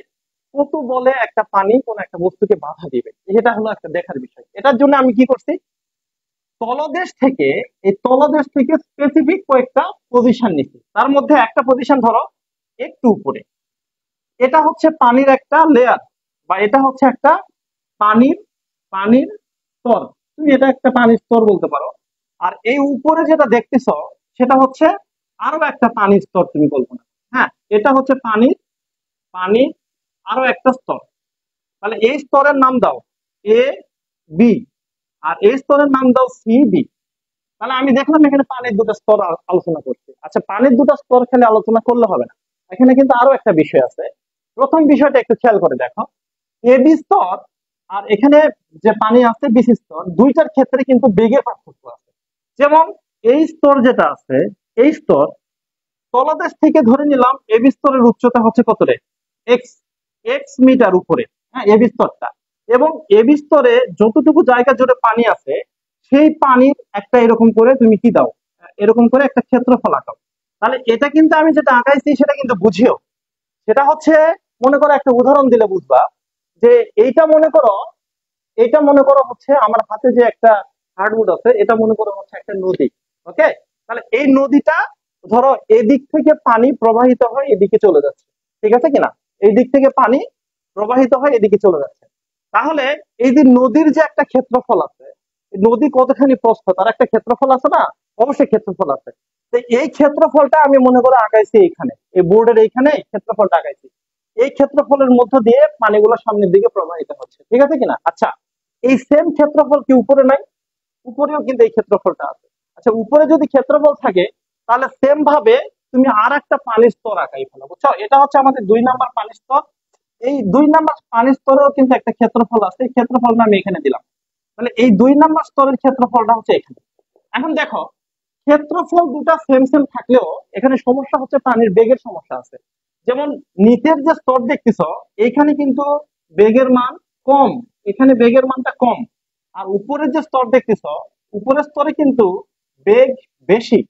কত বলে একটা পানি কোন একটা বস্তুকে বাধা দিবে, এটা হলো একটা দেখার বিষয়। এটার জন্য আমি কি করছি, তলদেশ থেকে, এই তলদেশ থেকে স্পেসিফিক কয়েকটা পজিশন নিচ্ছি। তার মধ্যে একটা পজিশন ধরো একটু উপরে, এটা হচ্ছে পানির একটা লেয়ার, বা এটা হচ্ছে একটা পানির পানির স্তর, তুমি এটা একটা পানির স্তর বলতে পারো। আর এই উপরে যেটা দেখতেছো সেটা হচ্ছে আরো একটা পানির স্তর, তুমি কল্পনা, হ্যাঁ, এটা হচ্ছে পানির পানির আরো একটা স্তর। তাহলে এই স্তরের নাম দাও এ বি, আর এই স্তরের নাম দাও সি বি। তাহলে আমি দেখলাম এখানে পানির দুটো স্তর আলোচনা করছি। আচ্ছা, পানির দুটো স্তর খেলে আলোচনা করলে হবে না, এখানে কিন্তু আরো একটা বিষয় আছে। প্রথম বিষয়টা একটু খেয়াল করে দেখো, এ বি স্তর আর এখানে যে পানি আছে বিসি স্তর, দুইটার ক্ষেত্রে কিন্তু বেগের পার্থক্য আছে। যেমন এই স্তর যেটা আছে, এই স্তর তলদেশ থেকে ধরে নিলাম এবি স্তরের উচ্চতা হচ্ছে কত রে, এক্স, এক্স মিটার উপরে, হ্যাঁ, এবি স্তরটা। এবং এবি স্তরে যতটুকু জায়গা জুড়ে পানি আছে সেই পানির একটা এরকম করে তুমি কি দাও, এরকম করে একটা ক্ষেত্রফল আঁকাও। তাহলে এটা কিন্তু আমি যেটা আঁকাইছি সেটা কিন্তু বুঝিও। সেটা হচ্ছে, মনে করো একটা উদাহরণ দিলে বুঝবা, যে এইটা মনে করো, এটা মনে করো হচ্ছে আমার হাতে যে একটা হার্ডউড আছে, এটা মনে করো হচ্ছে একটা নদী, ওকে। তাহলে এই নদীটা ধরো এদিক থেকে পানি প্রবাহিত হয় এদিকে চলে যাচ্ছে, ঠিক আছে কিনা? এই দিক থেকে পানি প্রবাহিত হয় এদিকে চলে যাচ্ছে। তাহলে এই যে নদীর যে একটা ক্ষেত্রফল আছে, নদী কতখানি প্রস্থ তার একটা ক্ষেত্রফল আছে না? অবশ্যই ক্ষেত্রফল আছে। তো এই ক্ষেত্রফলটা আমি মনে করে আঁকাইছি এইখানে, এই বোর্ডের এইখানে ক্ষেত্রফলটা আঁকাইছি। এই ক্ষেত্রফলের মধ্য দিয়ে পানিগুলো সামনের দিকে প্রবাহিত হচ্ছে, ঠিক আছে কিনা? আচ্ছা, এই সেম ক্ষেত্রফল কি উপরে নাই? উপরেও কিন্তু এই ক্ষেত্রফলটা আছে। আচ্ছা, উপরে যদি ক্ষেত্রফল থাকে তাহলে সেম ভাবে তুমি আর একটা পানির স্তর আঁকাই ফেলো, বুঝছো? এটা হচ্ছে আমাদের 2 নাম্বার পানির স্তর। এই 2 নাম্বার পানির স্তরেও কিন্তু একটা ক্ষেত্রফল আছে, এই ক্ষেত্রফলটা আমি এখানে দিলাম। তাহলে এই 2 নাম্বার স্তরের ক্ষেত্রফলটা হচ্ছে এখানে। এখন দেখো, ক্ষেত্রফল দুটা সেম সেম থাকলেও এখানে সমস্যা হচ্ছে পানির বেগের সমস্যা আছে। যেমন নিচের যে স্তর দেখতেছ, এইখানে কিন্তু বেগের মান কম, এখানে বেগের মানটা কম। আর উপরের যে স্তর দেখতেছ, উপরের স্তরে কিন্তু বেগ বেশি।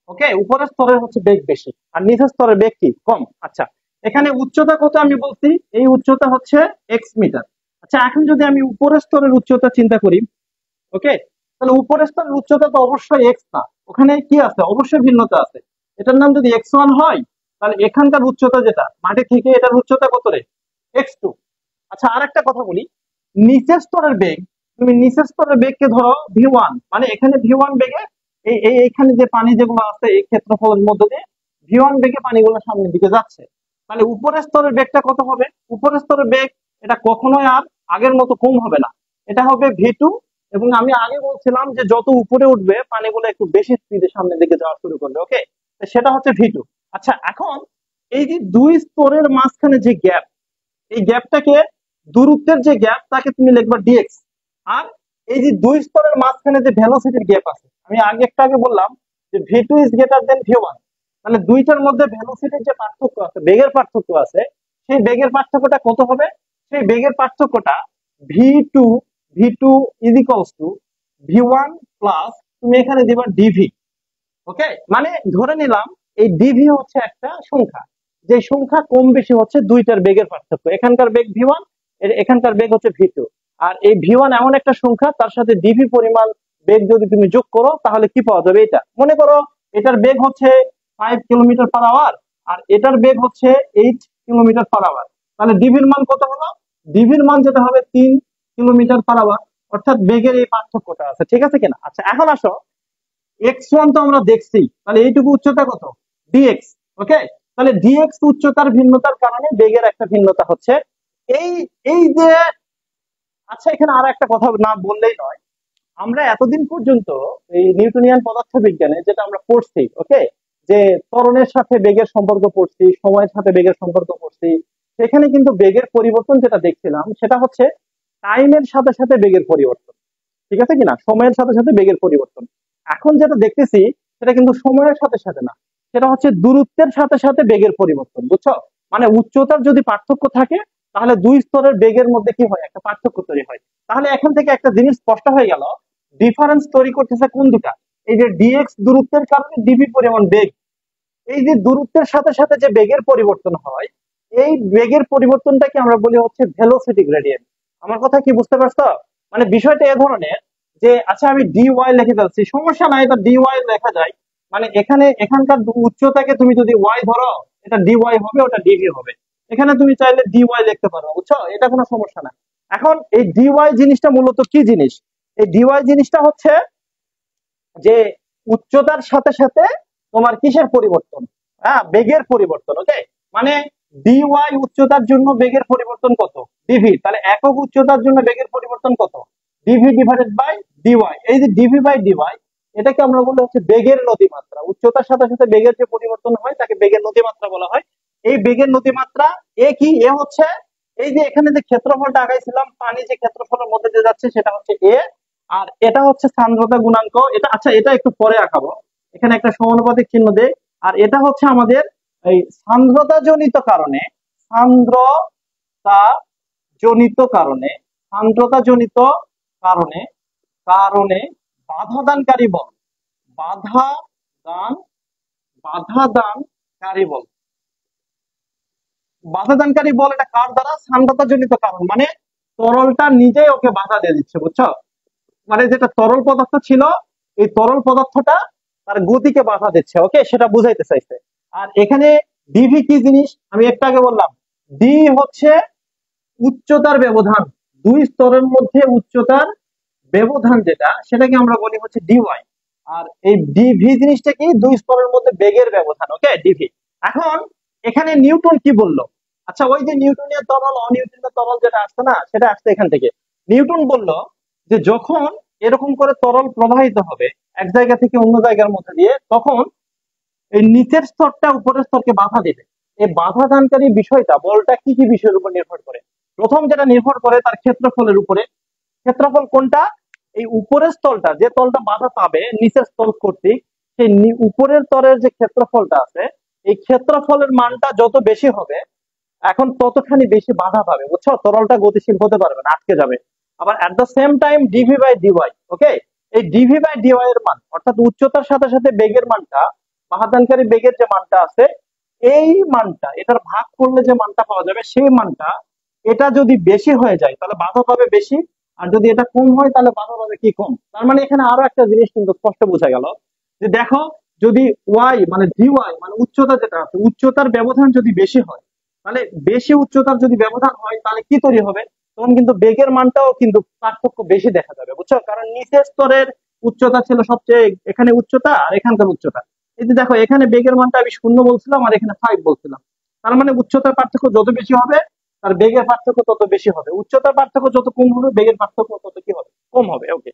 ওকে, উপরের স্তরে হচ্ছে বেগ বেশি আর নিচের স্তরে বেগ কি কম। আচ্ছা, এখানে উচ্চতা কত আমি বলছি, এই উচ্চতা হচ্ছে এক্স মিটার। আচ্ছা, এখন যদি আমি উপরের স্তরের উচ্চতা চিন্তা করি, ওকে, তাহলে উপরের স্তরের উচ্চতা তো অবশ্যই এক্স না, ওখানে কি আছে, অবশ্যই ভিন্নতা আছে। এটার নাম যদি x1 হয়, তাহলে এখানকার উচ্চতা যেটা মাটি থেকে, এটার উচ্চতা কত রে, x2। আচ্ছা, আর একটা কথা বলি, নিচের স্তরের বেগ, তুমি নিচের স্তরের বেগকে ধরো v1, মানে এখানে v1 বেগে এইখানে যে পানি যেগুলো আছে এই ক্ষেত্রফলের মধ্যে দিয়ে v1 বেগে পানিগুলো সামনের দিকে যাচ্ছে। তাহলে উপরের স্তরের বেগটা কত হবে, উপরের স্তরের বেগ এটা কখনোই আর আগের মতো কম হবে না, এটা হবে v2। এবং আমি আগে বলছিলাম যে যত উপরে উঠবে পানিগুলো একটু বেশি স্পিডে সামনের দিকে যাওয়া শুরু করবে। ওকে, সেটা হচ্ছে v2। আচ্ছা, এখন এই যে দুই স্তরের মাঝখানে যে গ্যাপ, এই গ্যাপটাকে, দূরত্বের যে গ্যাপ তাকে তুমি লিখবা ডিএক্স। আর এই যে দুই স্তরের মাঝখানে যে ভেলোসিটির গ্যাপ আছে, আমি আগে বললাম যে ভি2 ইজ গ্রেটার দেন ভি1। মানে দুইটার মধ্যে ভেলোসিটির যে পার্থক্য আছে, বেগের পার্থক্য আছে, সেই বেগের পার্থক্যটা কত হবে, সেই বেগের পার্থক্যটা ভি2, ভি2 is equals two V1 plus তুমি এখানে দিবা ডিভি। ওকে, মানে ধরে নিলাম এই ডিভি হচ্ছে একটা সংখ্যা, যে সংখ্যা কম বেশি হচ্ছে দুইটার বেগের পার্থক্য, এখানকার বেগ ভি1, এখানকার বেগ হচ্ছে ভি2। আর এই ভি1 এমন একটা সংখ্যা, তার সাথে ডিভি পরিমাণ বেগ যদি তুমি যোগ করো তাহলে কি পাওয়া যাবে, এটা মনে করো এটার বেগ হচ্ছে 5 কিলোমিটার পার আওয়ার, আর এটার বেগ হচ্ছে 8 কিলোমিটার পার আওয়ার। তাহলে ডিভির মান কত হলো, ডিভির মান যেটা হবে 3 কিলোমিটার পার আওয়ার। অর্থাৎ বেগের এই পার্থক্যটা আছে, ঠিক আছে কিনা? আচ্ছা, এখন আসো, x1 তো আমরা দেখছি, তাহলে এইটুকু উচ্চতা কত, dx। ওকে, তাহলে dx উচ্চতার ভিন্নতার কারণে বেগের একটা ভিন্নতা হচ্ছে। এই এই যে, আচ্ছা, এখানে আর একটা কথা না বললেই নয়, আমরা এতদিন পর্যন্ত এই নিউটনিয়ান পদার্থবিজ্ঞানে যেটা আমরা পড়ছি, ওকে, যে ত্বরণের সাথে বেগের সম্পর্ক পড়ছি, সময়ের সাথে বেগের সম্পর্ক পড়ছি, সেখানে কিন্তু বেগের পরিবর্তন যেটা দেখছিলাম সেটা হচ্ছে টাইমের সাথে সাথে বেগের পরিবর্তন, ঠিক আছে কিনা, সময়ের সাথে সাথে বেগের পরিবর্তন। এখন যেটা দেখতেছি সেটা কিন্তু সময়ের সাথে সাথে না, সেটা হচ্ছে দূরত্বের সাথে সাথে বেগের পরিবর্তন, বুঝছো? মানে উচ্চতার যদি পার্থক্য থাকে, তাহলে দুই স্তরের বেগের মধ্যে কি হয়, একটা পার্থক্য তৈরি হয়। তাহলে এখান থেকে একটা জিনিস স্পষ্ট হয়ে গেল, ডিফারেন্স তৈরি করতেছে কোন দুটা, এই যে ডিএক্স দূরত্বের কারণে ডিভি পরিমাণ বেগ, এই যে দূরত্বের সাথে সাথে যে বেগের পরিবর্তন হয়, এই বেগের পরিবর্তনটাকে আমরা বলি হচ্ছে ভেলোসিটি গ্রেডিয়েন্ট। আমার কথা কি বুঝতে পারছো? মানে বিষয়টা এ ধরনের যে, আচ্ছা আমি ডিওয়াই লিখে যাচ্ছি, সমস্যা নাই, এটা ডিওয়াই লেখা যায়। মানে এখানে এখানকার উচ্চতাকে তুমি যদি ওয়াই ধরো, এটা ডিওয়াই হবে, ওটা ডিভি হবে। এখানে তুমি চাইলে ডিওয়াই লিখতে পারো, বুঝছো, এটা কোনো সমস্যা না। এখন এই ডিওয়াই জিনিসটা মূলত কি জিনিস, এই ডিওয়াই জিনিসটা হচ্ছে যে উচ্চতার সাথে সাথে তোমার কিসের পরিবর্তন, হ্যাঁ, বেগের পরিবর্তন। ওকে, মানে ডিওয়াই উচ্চতার জন্য বেগের পরিবর্তন কত, ডিভি। তাহলে একক উচ্চতার জন্য বেগের পরিবর্তন কত, ডিভি ডিভাইডেড বাই ডিওয়াই। এই যে ডিভি বাই ডিওয়াই, এটাকে আমরা বলি হচ্ছে বেগের নদীমাত্রা। উচ্চতার সাথে সাথে বেগের যে পরিবর্তন হয় তাকে বেগের নদীমাত্রা বলা হয়। এই বেগের নদীমাত্রা এ কি, এ হচ্ছে এই যে এখানে যে ক্ষেত্রফলটা আঁকাইছিলাম, পানি যে ক্ষেত্রফলের মধ্যে দিয়ে যাচ্ছে সেটা হচ্ছে এ, আর এটা হচ্ছে সান্দ্রতা গুণাঙ্ক। এটা, আচ্ছা, এটা একটু পরে আঁকাবো, এখানে একটা সমানুপাতিক চিহ্ন দেই। আর এটা হচ্ছে আমাদের এই সান্দ্রতা জনিত কারণে, সান্দ্রতা জনিত কারণে, সান্দ্রতা জনিত কারণে, কারণে বাধা দানকারী বল, বাধা দান, বাধা দানকারী বল, বাধা দানকারী বল, এটা কার দ্বারা, সান্দ্রতা জনিত কারণ, মানে তরলটা নিজেই ওকে বাধা দিয়ে দিচ্ছে, বুঝছো? মানে যেটা তরল পদার্থ ছিল, এই তরল পদার্থটা তার গতিকে বাধা দিচ্ছে। ওকে, সেটা বুঝাইতে চাইছে। আর এখানে ডিভি কি জিনিস আমি একটু আগে বললাম, ডি হচ্ছে উচ্চতার ব্যবধান, দুই স্তরের মধ্যে উচ্চতার ব্যবধান যেটা, সেটাকে আমরা বলি হচ্ছে ডিওয়াই। আর এই ডিভি জিনিসটা কি, দুই স্তরের মধ্যে বেগের ব্যবধান। ওকে, ডিভি। এখন এখানে নিউটন কি বললো, আচ্ছা, ওই যে নিউটনীয় তরল অনিউটনীয় তরল যেটা আসছে না, সেটা আসছে এখান থেকে। নিউটন বলল যে যখন এরকম করে তরল প্রবাহিত হবে এক জায়গা থেকে অন্য জায়গার মধ্যে দিয়ে, তখন এই নিচের স্তরটা উপরের স্তরকে বাধা দেবে। এই বাধা দানকারী বিষয়টা, বলটা কি কি বিষয়ের উপর নির্ভর করে? প্রথম যেটা নির্ভর করে তার ক্ষেত্রফলের উপরে। ক্ষেত্রফল কোনটা? এই উপরের স্তরটা, যে তলটা বাধা পাবে নিচের স্তর কর্তৃক, সেই উপরের স্তরের যে ক্ষেত্রফলটা আছে, এই ক্ষেত্রফলের মানটা যত বেশি হবে, এখন ততখানি বেশি বাধা পাবে, বুঝছো? তরলটা গতিশীল হতে পারবে না, আটকে যাবে। আবার at the same time DV by DY, okay, এই ডিভি বাই ডিওয়াই এর মান, অর্থাৎ উচ্চতার সাথে সাথে বেগের মানটা, বাধাদানকারী বেগের যে মানটা আছে, এই মানটা এটার ভাগ করলে যে মানটা পাওয়া যাবে, সেই মানটা, এটা যদি বেশি হয়ে যায় তাহলে বাধা পাবে বেশি, আর যদি এটা কম হয় তাহলে বাধা পাবে কি কম। তার মানে এখানে আরো একটা জিনিস কিন্তু স্পষ্ট বোঝা গেল, যে দেখো, যদি ওয়াই মানে ডিওয়াই মানে উচ্চতা যেটা আছে, উচ্চতার ব্যবধান যদি বেশি হয়, তাহলে বেশি উচ্চতার যদি ব্যবধান হয় তাহলে কি তৈরি হবে? তখন কিন্তু বেগের মানটাও কিন্তু পার্থক্য বেশি দেখা যাবে, বুঝছো? কারণ নিচের স্তরের উচ্চতা ছিল সবচেয়ে, এখানে উচ্চতা আর এখানকার উচ্চতা, এই যে দেখো, এখানে বেগের মানটা আমি 0 বলছিলাম আর এখানে 5 বলছিলাম। তার মানে উচ্চতার পার্থক্য যত বেশি হবে তার বেগের পার্থক্য তত বেশি হবে, উচ্চতার পার্থক্য যত কম হবে বেগের পার্থক্য তত কি হবে? কম হবে। ওকে,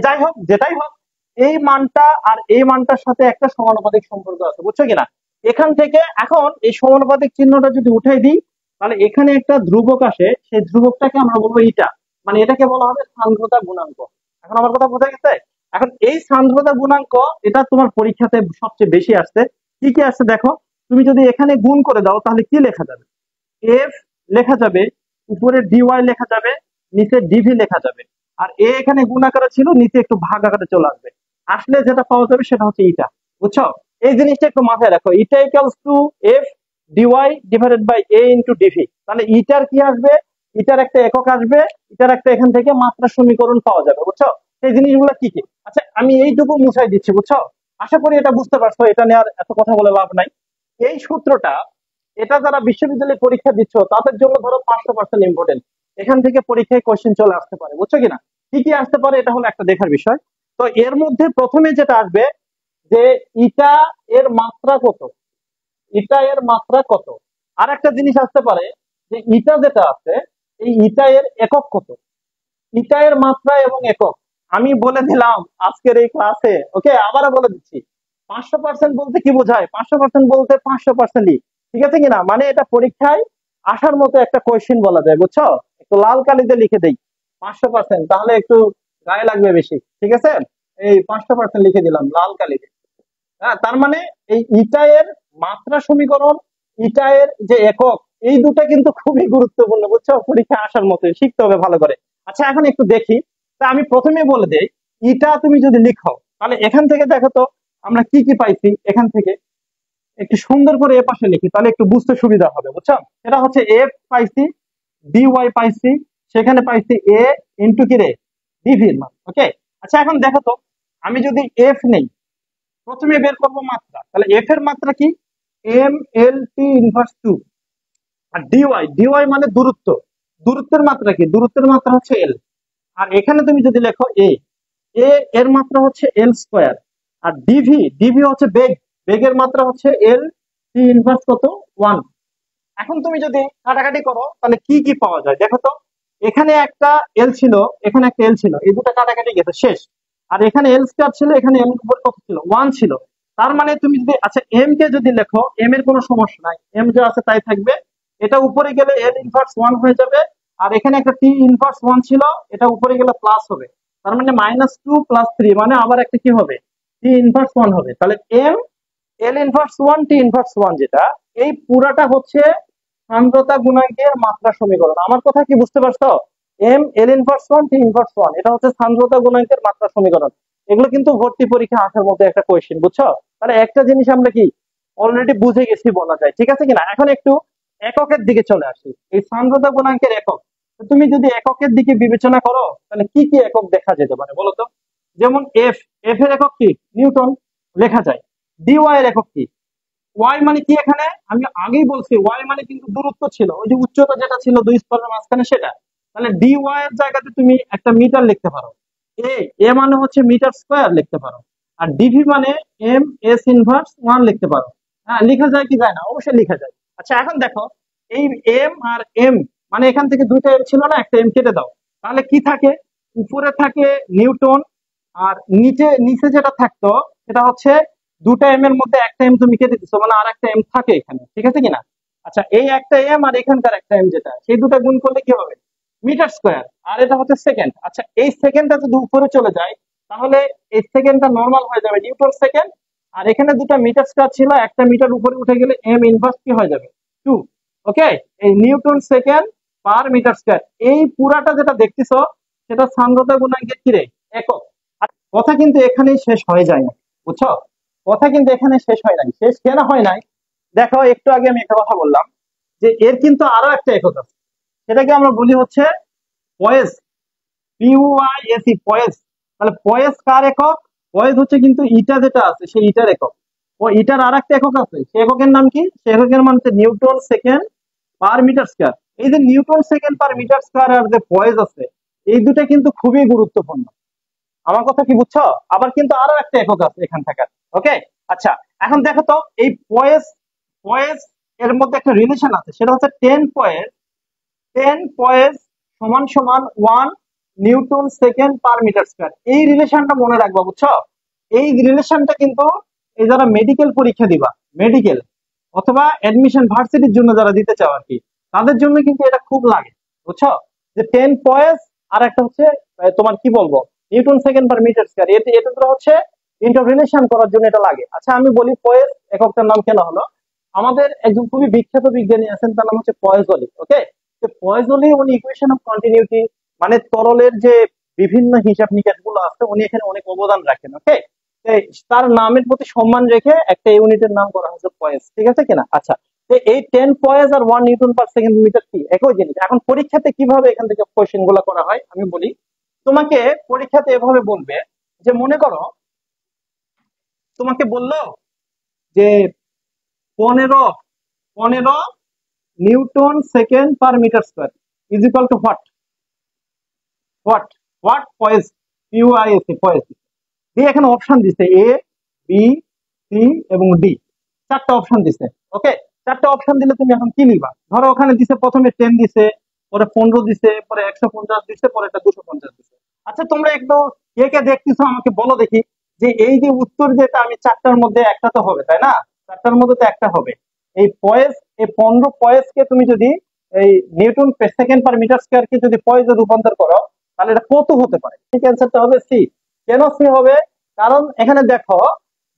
যাই হোক, যেটাই হোক, এই মানটা আর এই মানটার সাথে একটা সমানুপাতিক সম্পর্ক আছে, বুঝছো কিনা? এখান থেকে এখন এই সমানুপাতিক চিহ্নটা যদি উঠাই দিই, তাহলে এখানে একটা ধ্রুবক আসে, সেই ধ্রুবকটাকে আমরা বলবো ইটা, মানে এটাকে বলা হবে সান্দ্রতা গুণাঙ্ক। এখন আমার কথা বোঝা গেছে? এখন এই সান্দ্রতা গুণাঙ্ক, এটা তোমার পরীক্ষাতে সবচেয়ে বেশি আসছে। কি কি আসছে দেখো, তুমি যদি এখানে গুণ করে দাও তাহলে কি লেখা যাবে? এফ লেখা যাবে, উপরে ডিওয়াই লেখা যাবে, নিচে ডিভি লেখা যাবে, আর এ এখানে গুণ আকারে ছিল, নিচে একটু ভাগ আকারে চলে আসবে। আসলে যেটা পাওয়া যাবে সেটা হচ্ছে ইটা, বুঝছো? এই জিনিসটা একটু মাথায় রাখো, eta equals to F DY divided by A into DV. তাহলে ইটার কি আসবে? ইটার একটা একক আসবে, ইটার একটা এখান থেকে মাত্রা সমীকরণ পাওয়া যাবে, বুঝছো? সেই জিনিসগুলো কি কি? আচ্ছা, আমি এইটুকু মুছাই দিচ্ছি, বুঝছো? আশা করি এটা বুঝতে পারছো, এটা নিয়ে আর এত কথা বলে লাভ নাই। এই সূত্রটা, এটা যারা বিশ্ববিদ্যালয়ে পরীক্ষা দিচ্ছ তাদের জন্য ধরো 500% ইম্পর্টেন্ট, এখান থেকে পরীক্ষায় কোশ্চেন চলে আসতে পারে, বুঝছো কিনা? কি কি আসতে পারে এটা হলো একটা দেখার বিষয়। তো এর মধ্যে প্রথমে যেটা আসবে, যে ইটা এর মাত্রা কত, ইটা এর মাত্রা কত। আর একটা জিনিস আসতে পারে, যে ইটা যেটা আছে, এই ইটা এর একক কত। ইটা এর মাত্রা এবং একক আমি বলে দিলাম আজকের এই ক্লাসে, ওকে, আবারও বলে দিচ্ছি। 500% বলতে কি বোঝায়? 500% বলতে 500%ই, ঠিক আছে কিনা? মানে এটা পরীক্ষায় আসার মতো একটা কোয়েশ্চেন বলা যায়, বুঝছো? একটু লাল কালিতে লিখে দেই 500%, তাহলে একটু গায়ে লাগবে বেশি, ঠিক আছে? এই 500% লিখে দিলাম লাল কালিতে। হ্যাঁ, তার মানে এই ইটা এর মাত্রা সমীকরণ, ইটা এর যে একক, এই দুটা কিন্তু খুবই গুরুত্বপূর্ণ, বুঝছো? পরীক্ষা আসার মতো শিখতে হবে ভালো করে। আচ্ছা, এখন একটু দেখি। তা আমি প্রথমে বলে দেই, ইটা তুমি যদি লিখো তাহলে এখান থেকে দেখো তো আমরা কি কি পাইছি। এখান থেকে একটু সুন্দর করে এ পাশে লিখি, তাহলে একটু বুঝতে সুবিধা হবে, বুঝছো? এটা হচ্ছে এফ পাইছি, ডিওয়াই পাইছি, সেখানে পাইছি এ ইন্টু কি রে, ডিভি এর মান, ওকে। আচ্ছা, এখন দেখো তো, আমি যদি এফ নেই, প্রথমে বের করবো মাত্রা, তাহলে এফ এর মাত্রা কি? M L T inverse 2। আর ডিওয়াই, ডিওয়াই মানে দূরত্ব, দূরত্বের মাত্রা কি? দূরত্বের মাত্রা হচ্ছে এল। আর এখানে তুমি যদি লেখো এ, এ এর মাত্রা হচ্ছে এল স্কোয়ার। আর ডিভি, ডিভি হচ্ছে বেগ, বেগের মাত্রা হচ্ছে এল টি ইনভার্স কত, 1। এখন তুমি যদি কাটাকাটি করো তাহলে কি কি পাওয়া যায় দেখো তো। এখানে একটা এল ছিল, এখানে একটা এল ছিল, এই দুটো কাটাকাটি গেছে, শেষ। আর এখানে এল স্কয়ার ছিল, এখানে এম উপর কত ছিল, 1 ছিল। তার মানে তুমি যদি, আচ্ছা, এম কে যদি লেখো, এম এর কোনো সমস্যা নাই, এম যা আছে তাই থাকবে। এটা উপরে গেলে এল ইনভার্স 1 হয়ে যাবে। আর এখানে একটা টি ইনভার্স 1 ছিল, এটা উপরে গেলে প্লাস হবে। তার মানে -2 + 3, মানে আবার একটা কি হবে, টি ইনভার্স 1 হবে। তাহলে M L inverse 1 T inverse 1 যেটা, এই পুরাটা হচ্ছে সান্দ্রতা গুণাঙ্কের মাত্রা সমীকরণ। আমার কথা কি বুঝতে পারছো? M L inverse 1 T inverse 1, এটা হচ্ছে সান্দ্রতা গুণাঙ্কের মাত্রা সমীকরণ। এগুলো কিন্তু ভর্তি পরীক্ষা আসার মধ্যে একটা কোয়েশ্চেন, বুঝছো? তাহলে একটা জিনিস আমরা কি অলরেডি বুঝে গেছি বলা যায়, ঠিক আছে কিনা? এখন একটু এককের দিকে চলে আসি, এই সান্দ্রতা গুণাঙ্কের একক। তো তুমি যদি এককের দিকে বিবেচনা করো তাহলে কি কি একক দেখা যেতে পারে বলো তো? যেমন এফ, এফ এর একক কি? নিউটন লেখা যায়। ডিওয়াই এর একক কি? ওয়াই মানে কি? এখানে আমি আগেই বলছি, ওয়াই মানে কিন্তু দূরত্ব ছিল, ওই যে উচ্চতা যেটা ছিল দুই স্তরের মাঝখানে সেটা। তাহলে ডি ওয়াই এর জায়গাতে তুমি একটা মিটার লিখতে পারো, এ, এ মানে হচ্ছে মিটার স্কোয়ার লিখতে পারো। আর ডিভি মানে এম এস ইনভার্স 1 লিখতে পারো। হ্যাঁ, লেখা যায় কি যায় না? অবশ্যই লেখা যায়। আচ্ছা, এখন দেখো, এই এম আর এম, মানে এখান থেকে দুইটা এম ছিল না, একটা এম কেটে দাও, তাহলে কি থাকে? উপরে থাকে নিউটন, আর নিচে নিচে যেটা থাকতো সেটা হচ্ছে দুটা এম এর মধ্যে একটা এম তুমি কেটে দিচ্ছ, মানে আর একটা এম থাকে এখানে, ঠিক আছে কিনা? আচ্ছা, এই একটা এম আর এখানকার একটা এম যেটা, সেই দুটা গুণ করলে কি হবে? Metre square. আর এটা হচ্ছে সেকেন্ড। আচ্ছা, এই সেকেন্ডটা যদি উপরে চলে যায়, তাহলে এই সেকেন্ডটা নর্মাল হয়ে যাবে নিউটন সেকেন্ড। আর এখানে দুটা মিটার স্কোয়ার ছিল, একটা মিটার উপরে উঠে গেলে এম ইনভার্স কি হয়ে যাবে? 2। ওকে, এই newton second per metre square, এই পুরাটা যেটা দেখতেছো সেটা সান্দ্রতা গুণাঙ্কের কি রে? একক। আর কথা কিন্তু এখানেই শেষ হয়ে যায় না, বুঝছো? কথা কিন্তু এখানে শেষ হয় নাই। শেষ কেন হয় নাই? দেখো, একটু আগে আমি একটা কথা বললাম যে এর কিন্তু আরো একটা একক আছে, সেটাকে আমরা বলি হচ্ছে পয়েস। POISE, poise. তাহলে পয়েস কার একক? পয়েস হচ্ছে কিন্তু ইটা যেটা আছে সেই ইটার একক। ও ইটার আর একটা একক আছে, সেই এককের নাম কি? সেই এককের নাম হচ্ছে newton second per metre square. এই যে newton second per metre square আর যে পয়েস আছে, এই দুটা কিন্তু খুবই গুরুত্বপূর্ণ। আমার কথা কি বুঝছো? আবার কিন্তু আরো একটা একক আছে এখান থেকে। ওকে, আচ্ছা, এখন দেখো তো এই পয়েস, পয়েস এর মধ্যে একটা রিলেশন আছে, সেটা হচ্ছে 10 পয়েস সমান সমান 1 newton second per metre square. এই রিলেশনটা মনে রাখবা, বুঝছো? এই রিলেশনটা কিন্তু এই যারা মেডিকেল পরীক্ষা দিবা, মেডিকেল অথবা অ্যাডমিশন ভার্সিটির জন্য যারা দিতে চাও আর কি, তাদের জন্য কিন্তু এটা খুব লাগে, বুঝছো? যে 10 পয়েস আর একটা হচ্ছে তোমার কি বলবো, newton second per metre square, এটা এটা তো হচ্ছে ইন্টার রিলেশন করার জন্য এটা লাগে। আচ্ছা, আমি বলি পয়েস এককটার নাম কেন হলো। আমাদের একজন খুবই বিখ্যাত বিজ্ঞানী আছেন, তার নাম হচ্ছে পয়েজলি। ওকে, পয়েজলি উনি ইকুয়েশন অফ কন্টিনিউটি, মানে তরলের যে বিভিন্ন হিসাব নিকাশ গুলো আছে, উনি এখানে অনেক অবদান রাখেন। ওকে, তার নামের প্রতি সম্মান রেখে একটা ইউনিটের নাম করা হয়েছে পয়েস, ঠিক আছে কিনা? আচ্ছা, তো এই 10 পয়েস আর 1 নিউটন পার সেকেন্ড মিটার কি একই জিনিস? এখন পরীক্ষাতে কিভাবে এখান থেকে কোয়েশ্চেন গুলো করা হয় আমি বলি। তোমাকে পরীক্ষাতে এভাবে বলবে যে, মনে করো তোমাকে বললো যে 15 newton second per metre square is equal to what? What? What poise? POISE, poise. দিয়ে এখানে অপশন দিছে এ, বি, সি এবং ডি। চারটা অপশন দিছে। ওকে, চারটা অপশন দিলে তুমি এখন কি নিবা? ধরো ওখানে দিছে প্রথমে 10 দিছে, পরে 15 দিছে, পরে 150 দিছে, পরে এটা 250 দিছে। আচ্ছা, তোমরা একটু কে কে দেখতেছো আমাকে বলো দেখি, যে এই যে উত্তর যেটা, আমি চারটার মধ্যে একটা তো হবে, তাই না? চারটার মধ্যে তো একটা হবে। এই পয়েস, এই 15 পয়েস কে তুমি যদি এই newton second per metre square কে যদি পয়েসে রূপান্তর করো, তাহলে এটা কত হতে পারে? ঠিক অ্যান্সারটা হবে সি। কেন সি হবে? কারণ এখানে দেখো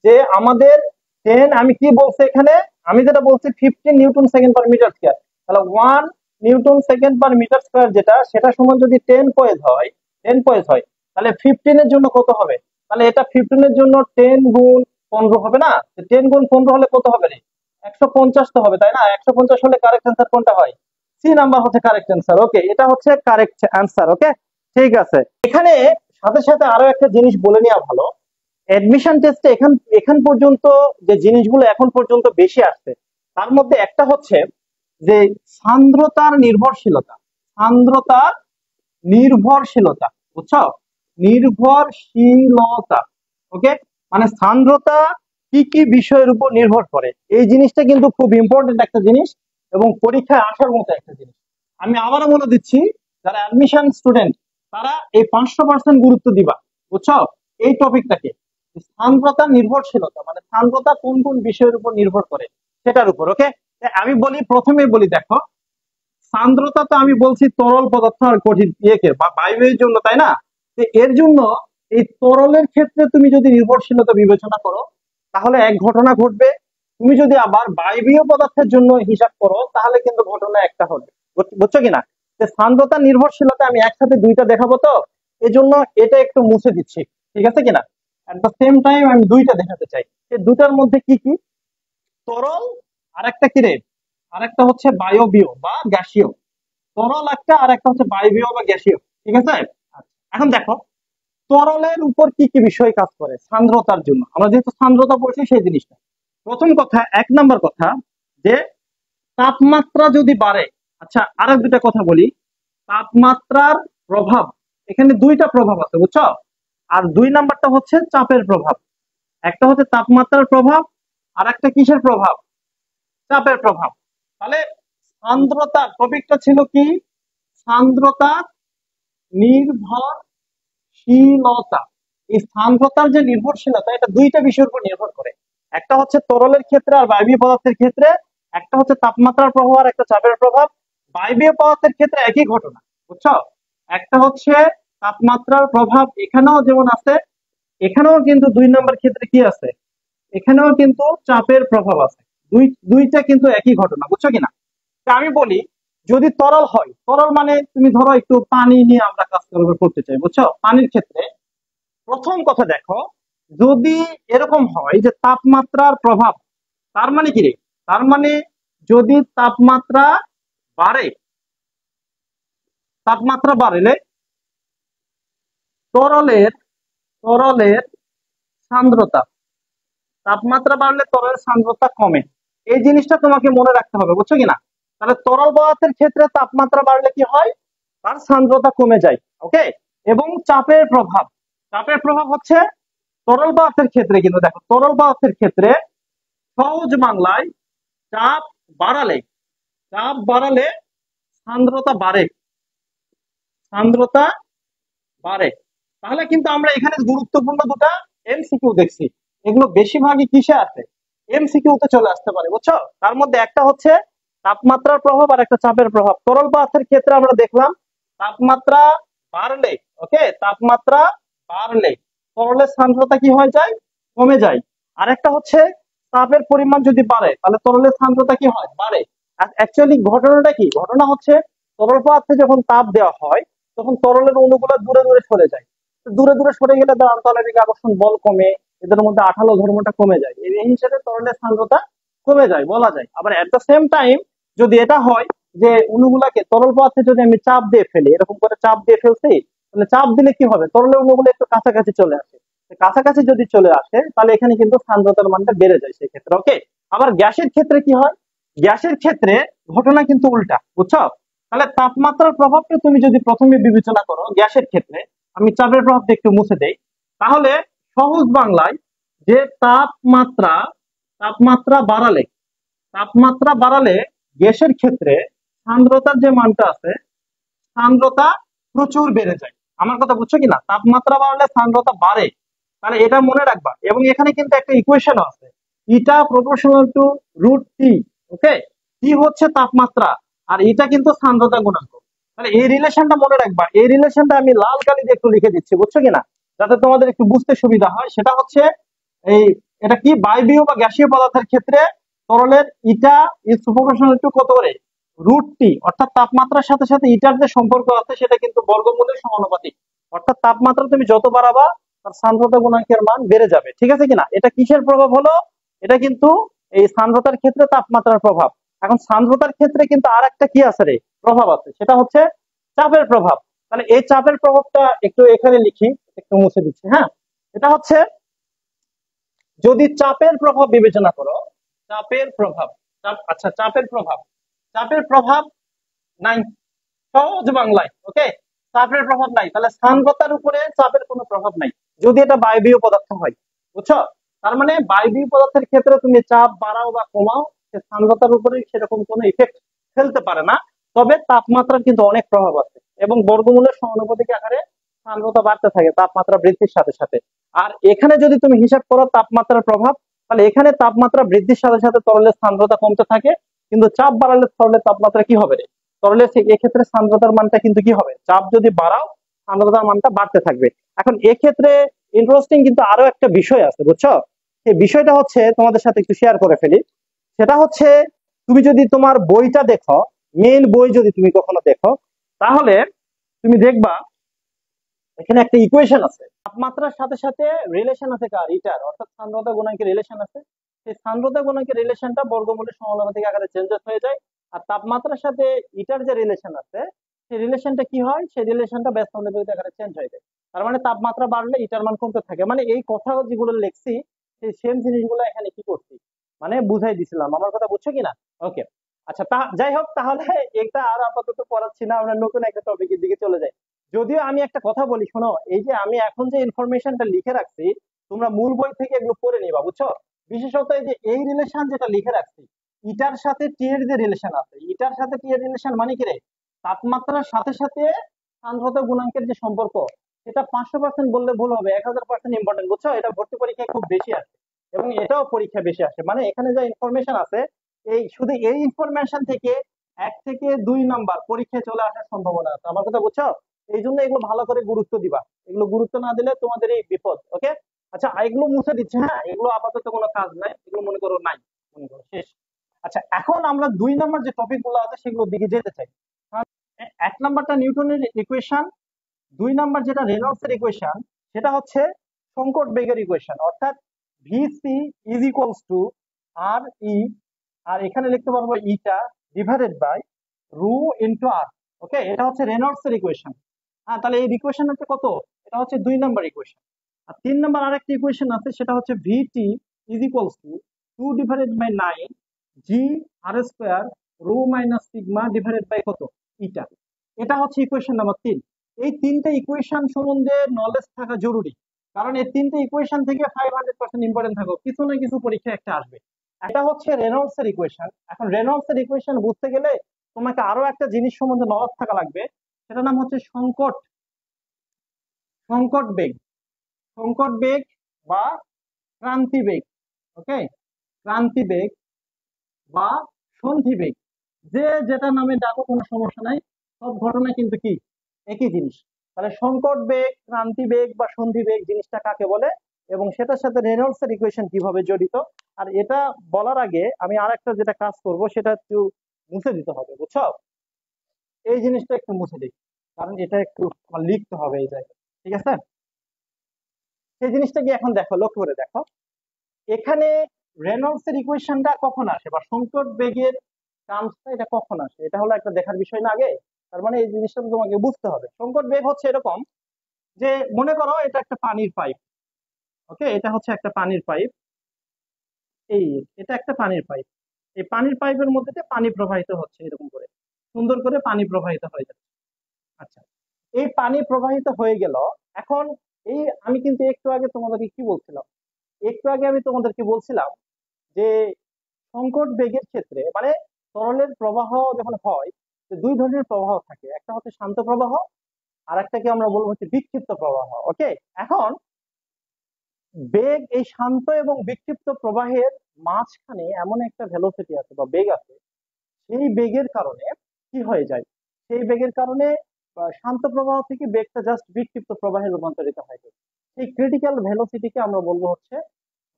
যে আমাদের 10, আমি কি বলছি এখানে? আমি যেটা বলছি 15 newton second per metre square, তাহলে 1 newton second per metre square যেটা, সেটা সমান যদি 10 পয়েস হয়, 10 পয়েস হয়, তাহলে 15 এর জন্য কত হবে? তাহলে এটা 15 এর জন্য 10 গুণ 15 হবে না? 10 গুণ 15 হলে কত হবে রে? 150 তো হবে, তাই না? 150 হলে কারেক্ট অ্যান্সার কোনটা হয়? সি নাম্বার হচ্ছে কারেক্ট অ্যান্সার। ওকে, এটা হচ্ছে কারেক্ট অ্যান্সার। ওকে, ঠিক আছে। এখানে সাথে সাথে আরো একটা জিনিস বলে নেওয়া ভালো। অ্যাডমিশন টেস্টে এখান এখান পর্যন্ত যে জিনিসগুলো এখন পর্যন্ত বেশি আসছে, তার মধ্যে একটা হচ্ছে যে সান্দ্রতার নির্ভরশীলতা। সান্দ্রতার নির্ভরশীলতা, বুঝছো? নির্ভরশীলতা। ওকে, মানে সান্দ্রতা কি কি বিষয়ের উপর নির্ভর করে, এই জিনিসটা কিন্তু খুব ইম্পর্টেন্ট একটা জিনিস এবং পরীক্ষায় আসার মতো একটা জিনিস। আমি আবারও বলে দিচ্ছি, যারা অ্যাডমিশন স্টুডেন্ট তারা এই 500% গুরুত্ব দিবা, বুঝছো? এই টপিকটাকে, সান্দ্রতা নির্ভরশীলতা, মানে সান্দ্রতা কোন কোন বিষয়ের উপর নির্ভর করে সেটার উপর। ওকে, আমি বলি, প্রথমে বলি, দেখো সান্দ্রতা তো আমি বলছি তরল পদার্থ আর কঠিন ইয়েকে বা বায়ুর জন্য, তাই না? তো এর জন্য এই তরলের ক্ষেত্রে তুমি যদি নির্ভরশীলতা বিবেচনা করো, তাহলে এক ঘটনা ঘটবে। তুমি যদি আবার বায়বীয় পদার্থের জন্য হিসাব করো, তাহলে কিন্তু ঘটনা একটা হবে। বুঝছো কিনা? যে সান্দ্রতা নির্ভরশীলতা আমি একসাথে দুইটা দেখাবো, তো এই জন্য এটা একটু মুছে দিচ্ছি, ঠিক আছে কিনা? এট দ্য সেম টাইম আমি দুইটা দেখাতে চাই। এই দুটার মধ্যে কি কি? তরল আর একটা কি রে? আর একটা হচ্ছে বায়বীয় বা গ্যাসীয়। তরল একটা আর একটা হচ্ছে বায়বীয় বা গ্যাসীয়, ঠিক আছে? আচ্ছা, এখন দেখো তরলের উপর কি কি বিষয় কাজ করে সান্দ্রতার জন্য, আমরা যেহেতু সান্দ্রতা পড়ছি সেই জিনিসটা। প্রথম কথা, 1 নম্বর কথা, যে তাপমাত্রা যদি বাড়ে। আচ্ছা, আর দুটা কথা বলি। তাপমাত্রার প্রভাব, এখানে দুইটা প্রভাব আছে, বুঝছো? আর 2 নাম্বারটা হচ্ছে চাপের প্রভাব। একটা হচ্ছে তাপমাত্রার প্রভাব, আর একটা কিসের প্রভাব? চাপের প্রভাব। তাহলে সান্দ্রতা টপিকটা ছিল কি? সান্দ্রতা নির্ভরশীলতা। এই সান্দ্রতার যে নির্ভরশীলতা, এটা দুইটা বিষয়ের উপর নির্ভর করে। একটা হচ্ছে তরলের ক্ষেত্রে আর বায়বীয় পদার্থের ক্ষেত্রে, একটা হচ্ছে তাপমাত্রার প্রভাব আর একটা চাপের প্রভাব। বায়বীয় পদার্থের ক্ষেত্রে একই ঘটনা, বুঝছো? একটা হচ্ছে তাপমাত্রার প্রভাব এখানেও যেমন আছে, এখানেও কিন্তু 2 নম্বর ক্ষেত্রে কি আছে, এখানেও কিন্তু চাপের প্রভাব আছে। দুইটা কিন্তু একই ঘটনা, বুঝছো কিনা? তা আমি বলি, যদি তরল হয়, তরল মানে তুমি ধরো একটু পানি নিয়ে আমরা কাজ করতে চাই, বুঝছো? পানির ক্ষেত্রে প্রথম কথা দেখো, যদি এরকম হয় যে তাপমাত্রার প্রভাব, তার মানে কি রে, তার মানে যদি তাপমাত্রা বাড়ে, তাপমাত্রা বাড়লে তরলের তরলের সান্দ্রতা, তাপমাত্রা বাড়লে তরলের সান্দ্রতা কমে। এই জিনিসটা তোমাকে মনে রাখতে হবে, বুঝছো কিনা? তাহলে তরল পদার্থের ক্ষেত্রে তাপমাত্রা বাড়লে কি হয়, তার সান্দ্রতা কমে যায়। ওকে। এবং চাপের প্রভাব, চাপের প্রভাব হচ্ছে তরল পদার্থের ক্ষেত্রে, কিন্তু দেখো তরল পদার্থের ক্ষেত্রে সহজ বাংলায় চাপ বাড়ালে, চাপ বাড়ালে সান্দ্রতা বাড়ে, সান্দ্রতা বাড়ে। তাহলে কিন্তু আমরা এখানে গুরুত্বপূর্ণ দুটা এমসিকিউ দেখছি, এগুলো বেশিরভাগই কিসে আছে, এমসিকিউ তে চলে আসতে পারে, বুঝছো? তার মধ্যে একটা হচ্ছে তাপমাত্রার প্রভাব আর একটা চাপের প্রভাব। তরল পদার্থের ক্ষেত্রে আমরা দেখলাম তাপমাত্রা বাড়লে, ওকে, তাপমাত্রা বাড়লে তরলের সান্দ্রতা কি হয়ে যায়, কমে যায়। আর একটা হচ্ছে চাপের পরিমাণ যদি বাড়ে তাহলে তরলের সান্দ্রতা কি হয়, বাড়ে। অ্যাকচুয়ালি ঘটনাটা কি, ঘটনা হচ্ছে তরল পদার্থে যখন তাপ দেওয়া হয় তখন তরলের অণুগুলো দূরে দূরে সরে যায়। তো দূরে দূরে সরে গেলে আন্তঃনালিক আকর্ষণ বল কমে, এদের মধ্যে আঠালো ধর্মটা কমে যায়, এই হিসেবে তরলের সান্দ্রতা কমে যায় বলা যায়। আবার এট দ্য সেম টাইম যদি এটা হয় যে অণুগুলাকে তরল পদার্থে যদি আমি চাপ দিয়ে ফেলি, এরকম করে চাপ দিয়ে ফেলছি, তাহলে চাপ দিলে কি হবে, তরলের অণুগুলো একটু কাছাকাছি চলে আসে। কাছাকাছি যদি চলে আসে তাহলে এখানে কিন্তু সান্দ্রতার মানটা বেড়ে যায় সেই ক্ষেত্রে। ওকে। আবার গ্যাসের ক্ষেত্রে কি হয়, গ্যাসের ক্ষেত্রে ঘটনা কিন্তু উল্টা, বুঝছো? তাহলে তাপমাত্রার প্রভাবটা তুমি যদি প্রথমে বিবেচনা করো গ্যাসের ক্ষেত্রে, আমি চাপের প্রভাবটা একটু মুছে দেই, তাহলে সহজ বাংলায় যে তাপমাত্রা, তাপমাত্রা বাড়ালে, তাপমাত্রা বাড়ালে গ্যাসের ক্ষেত্রে সান্দ্রতার যে মানটা আছে, সান্দ্রতা প্রচুর বেড়ে যায়। আমার কথা বুঝছো কিনা? তাপমাত্রা বাড়লে সান্দ্রতা বাড়ে, তাহলে এটা মনে রাখবা। এবং এখানে কিন্তু একটা ইকুয়েশন আছে, ইটা প্রপোর্শনাল টু রুট টি। ওকে। টি হচ্ছে তাপমাত্রা আর এটা কিন্তু সান্দ্রতা গুণাঙ্ক। তাহলে এই রিলেশনটা মনে রাখবা, এই রিলেশনটা আমি লাল কালি দিয়ে একটু লিখে দিচ্ছি, বুঝছো কিনা, যাতে তোমাদের একটু বুঝতে সুবিধা হয়। সেটা হচ্ছে এই, এটা কি বায়বীয় বা গ্যাসীয় পদার্থের ক্ষেত্রে তরলের ইটা ইজ প্রপোর্শনাল টু কত করে, রুট টি, অর্থাৎ তাপমাত্রার সাথে সাথে ইটার যে সম্পর্ক আছে সেটা কিন্তু বর্গমূলের সমানুপাতিক। অর্থাৎ তাপমাত্রা তুমি যত বাড়াবা তার সান্দ্রতা গুণাঙ্কের মান বেড়ে যাবে, ঠিক আছে কিনা? এটা কিসের প্রভাব হলো, এটা কিন্তু এই সান্দ্রতার ক্ষেত্রে তাপমাত্রার প্রভাব। এখন সান্দ্রতার ক্ষেত্রে কিন্তু আর একটা কি আছে রে, প্রভাব আছে, সেটা হচ্ছে চাপের প্রভাব। তাহলে এই চাপের প্রভাবটা একটু এখানে লিখি, একটু মুছে দিচ্ছি, হ্যাঁ। এটা হচ্ছে, যদি চাপের প্রভাব বিবেচনা করো, চাপের প্রভাব, আচ্ছা চাপের প্রভাব, চাপের প্রভাব নাই, সহজ বাংলায়, ওকে, চাপের প্রভাব নাই, তাহলে সান্দ্রতার উপরে চাপের কোনো প্রভাব নাই যদি এটা বায়বীয় পদার্থ হয়, বুঝছো? তার মানে বায়বীয় পদার্থের ক্ষেত্রে তুমি চাপ বাড়াও বা কমাও, সে সান্দ্রতার উপরে সেরকম কোনো ইফেক্ট ফেলতে পারে না। তবে তাপমাত্রার কিন্তু অনেক প্রভাব আছে এবং বর্গমূলের সমানুপাতিক আকারে সান্দ্রতা বাড়তে থাকে তাপমাত্রা বৃদ্ধির সাথে সাথে। আর এখানে যদি তুমি হিসাব করো তাপমাত্রার প্রভাব, তাহলে এখানে তাপমাত্রা বৃদ্ধির সাথে সাথে তরলের সান্দ্রতা কমতে থাকে, কিন্তু চাপ বাড়ালে তরলের তাপমাত্রা কি হবে রে, তাহলে এক্ষেত্রে সান্দ্রতার মানটা কিন্তু কি হবে, চাপ যদি বাড়াও সান্দ্রতার মানটা বাড়তে থাকবে। এখন এক্ষেত্রে ইন্টারেস্টিং কিন্তু আরো একটা বিষয় আছে, বুঝছো? সেই বিষয়টা হচ্ছে তোমাদের সাথে একটু শেয়ার করে ফেলি। সেটা হচ্ছে, তুমি যদি তোমার বইটা দেখো, মেইন বই যদি তুমি কখনো দেখো, তাহলে তুমি দেখবা এখানে একটা ইকুয়েশন আছে, তাপমাত্রার সাথে সাথে রিলেশন আছে কার, ইটার, অর্থাৎ সান্দ্রতা গুণাঙ্কের রিলেশন আছে। সেই সান্দ্রতা গুণাঙ্কের রিলেশনটা বর্গমূলের সমানুপাতিক আকারে চেঞ্জেস হয়ে যায়। আর তাপমাত্রার সাথে ইটার যে রিলেশন আছে, সেই রিলেশনটা কি হয়, সেই রিলেশনটা ব্যস্ত অনুপাতিক আকারে চেঞ্জ হয়ে যায়। তার মানে তাপমাত্রা বাড়লে ইটার মান কমতে থাকে। মানে এই কথা যেগুলো লিখছি সেই সেম জিনিসগুলো এখানে কি করছি, মানে বুঝাই দিছিলাম। আমার কথা বুঝছো কিনা? ওকে। আচ্ছা, যাই হোক, তাহলে এটা আর আপাতত পড়াচ্ছি না, আমরা নতুন একটা টপিকের দিকে চলে যাই। যদিও আমি একটা কথা বলি, শোনো, এই যে আমি এখন যে ইনফরমেশনটা লিখে রাখছি, তোমরা মূল বই থেকে এগুলো পড়ে নিবা, বুঝছো? বিশেষত এই যে এই রিলেশন যেটা লিখে রাখছি, ইটার সাথে টি এর যে রিলেশন আছে, ইটার সাথে টি এর রিলেশন মানে কি রে, তাপমাত্রার সাথে সাথে সান্দ্রতা গুণাঙ্কের যে সম্পর্ক, এটা 500% বললে ভুল হবে, 1000% ইম্পর্টেন্ট, বুঝছো? এটা ভর্তি পরীক্ষায় খুব বেশি আসে। এবং এটাও পরীক্ষা বেশি আসে। মানে এখানে যা ইনফরমেশন আছে, এই শুধু এই ইনফরমেশন থেকে 1 থেকে 2 নাম্বার পরীক্ষায় চলে আসার সম্ভাবনা আছে। আমার কথা বুঝছো? এই জন্য এগুলো ভালো করে গুরুত্ব দিবা। এগুলো গুরুত্ব না দিলে তোমাদের এই বিপদ। ওকে, আচ্ছা এগুলো মুছে দিচ্ছে, হ্যাঁ এগুলো আপাতত কোনো কাজ নাই, এগুলো মনে করো নাই, মনে করো শেষ। আচ্ছা এখন আমরা 2 নাম্বার যে টপিক গুলো আছে সেগুলোর দিকে যেতে চাই। 1 নাম্বারটা নিউটনের ইকুয়েশন, 2 নাম্বার যেটা রেনল্ডস এর ইকুয়েশন, সেটা হচ্ছে সংকট বেগের ইকুয়েশন, অর্থাৎ ভিসি ইজ ইকুয়ালস টু আর ই, আর এখানে লিখতে পারবো ইটা ডিভাইডেড বাই রু ইন্টু আর। ওকে, এটা হচ্ছে রেনল্ডস এর ইকুয়েশন। হ্যাঁ, তাহলে এই ইকুয়েশন হচ্ছে কত? এটা হচ্ছে 2 নাম্বার ইকুয়েশন। আর 3 নাম্বার আরেকটা ইকুয়েশন আছে, সেটা হচ্ছে VT is equals to 2/9 G R square rho minus sigma divided by কত? ইটা। এটা হচ্ছে ইকুয়েশন নাম্বার 3। এই 3টে ইকুয়েশন সম্বন্ধে নলেজ থাকা জরুরি, কারণ এই 3টে ইকুয়েশন থেকে 500% ইম্পর্টেন্ট থাকবে, কিছু না কিছু পরীক্ষা একটা আসবে। এটা হচ্ছে রেনল্ডস এর ইকুয়েশন। এখন রেনল্ডস এর ইকুয়েশন বুঝতে গেলে তোমাকে আরো একটা জিনিস সম্বন্ধে নলেজ থাকা লাগবে, সেটার নাম হচ্ছে সংকট সংকট বেগ। সংকট বেগ বা ক্রান্তি বেগ। ওকে, ক্রান্তি বেগ বা সন্ধি বেগ, যে যেটা নামে ডাকো কোনো সমস্যা নাই, সব ঘটনা কিন্তু কি একই জিনিস। তাহলে সংকট বেগ, ক্রান্তি বেগ বা সন্ধি বেগ জিনিসটা কাকে বলে, এবং সেটার সাথে রেনল্ডস এর ইকুয়েশন কিভাবে জড়িত। আর এটা বলার আগে আমি আরেকটা যেটা কাজ করব, সেটা একটু মুছে দিতে হবে, বুঝছো? এই জিনিসটা একটু মুছে দিই, কারণ এটা একটু আমার লিখতে হবে এই জায়গায়। ঠিক আছে, সেই জিনিসটা কি এখন দেখো, লক্ষ্য করে দেখো এখানে রেনল্ডস এর ইকুয়েশনটা কখন আসে বা সংকট বেগের টার্মসটা এটা কখন আসে, এটা হলো একটা দেখার বিষয় না আগে? তার মানে এই জিনিসটা তো তোমাকে বুঝতে হবে। সংকট বেগ হচ্ছে এরকম যে, মনে করো এটা একটা পানির পাইপ। ওকে, এটা হচ্ছে একটা পানির পাইপ। এই এটা একটা পানির পাইপ। এই পানির পাইপের মধ্যে দিয়ে পানি প্রবাহিত হচ্ছে, এরকম করে সুন্দর করে পানি প্রবাহিত হয়ে যাচ্ছে। আচ্ছা, এই পানি প্রবাহিত হয়ে গেল। এখন এই আমি কিন্তু একটু আগে তোমাদেরকে কি বলছিলাম, একটু আগে আমি তোমাদেরকে বলছিলাম যে সংকট বেগের ক্ষেত্রে মানে তরলের প্রবাহ যখন হয়, যে 2 ধরনের প্রবাহ থাকে, একটা হচ্ছে শান্ত প্রবাহ, আর একটাকে আমরা বলবো হচ্ছে বিক্ষিপ্ত প্রবাহ। ওকে, এখন বেগ, এই শান্ত এবং বিক্ষিপ্ত প্রবাহের মাঝখানে এমন একটা ভেলোসিটি আছে বা বেগ আছে, সেই বেগের কারণে কি হয়ে যায়, সেই বেগের কারণে শান্ত প্রবাহ থেকে বেগটা জাস্ট বিক্ষিপ্ত প্রবাহে রূপান্তরিত হয়ে যায়। সেই ক্রিটিক্যাল ভেলোসিটিকে আমরা বলবো হচ্ছে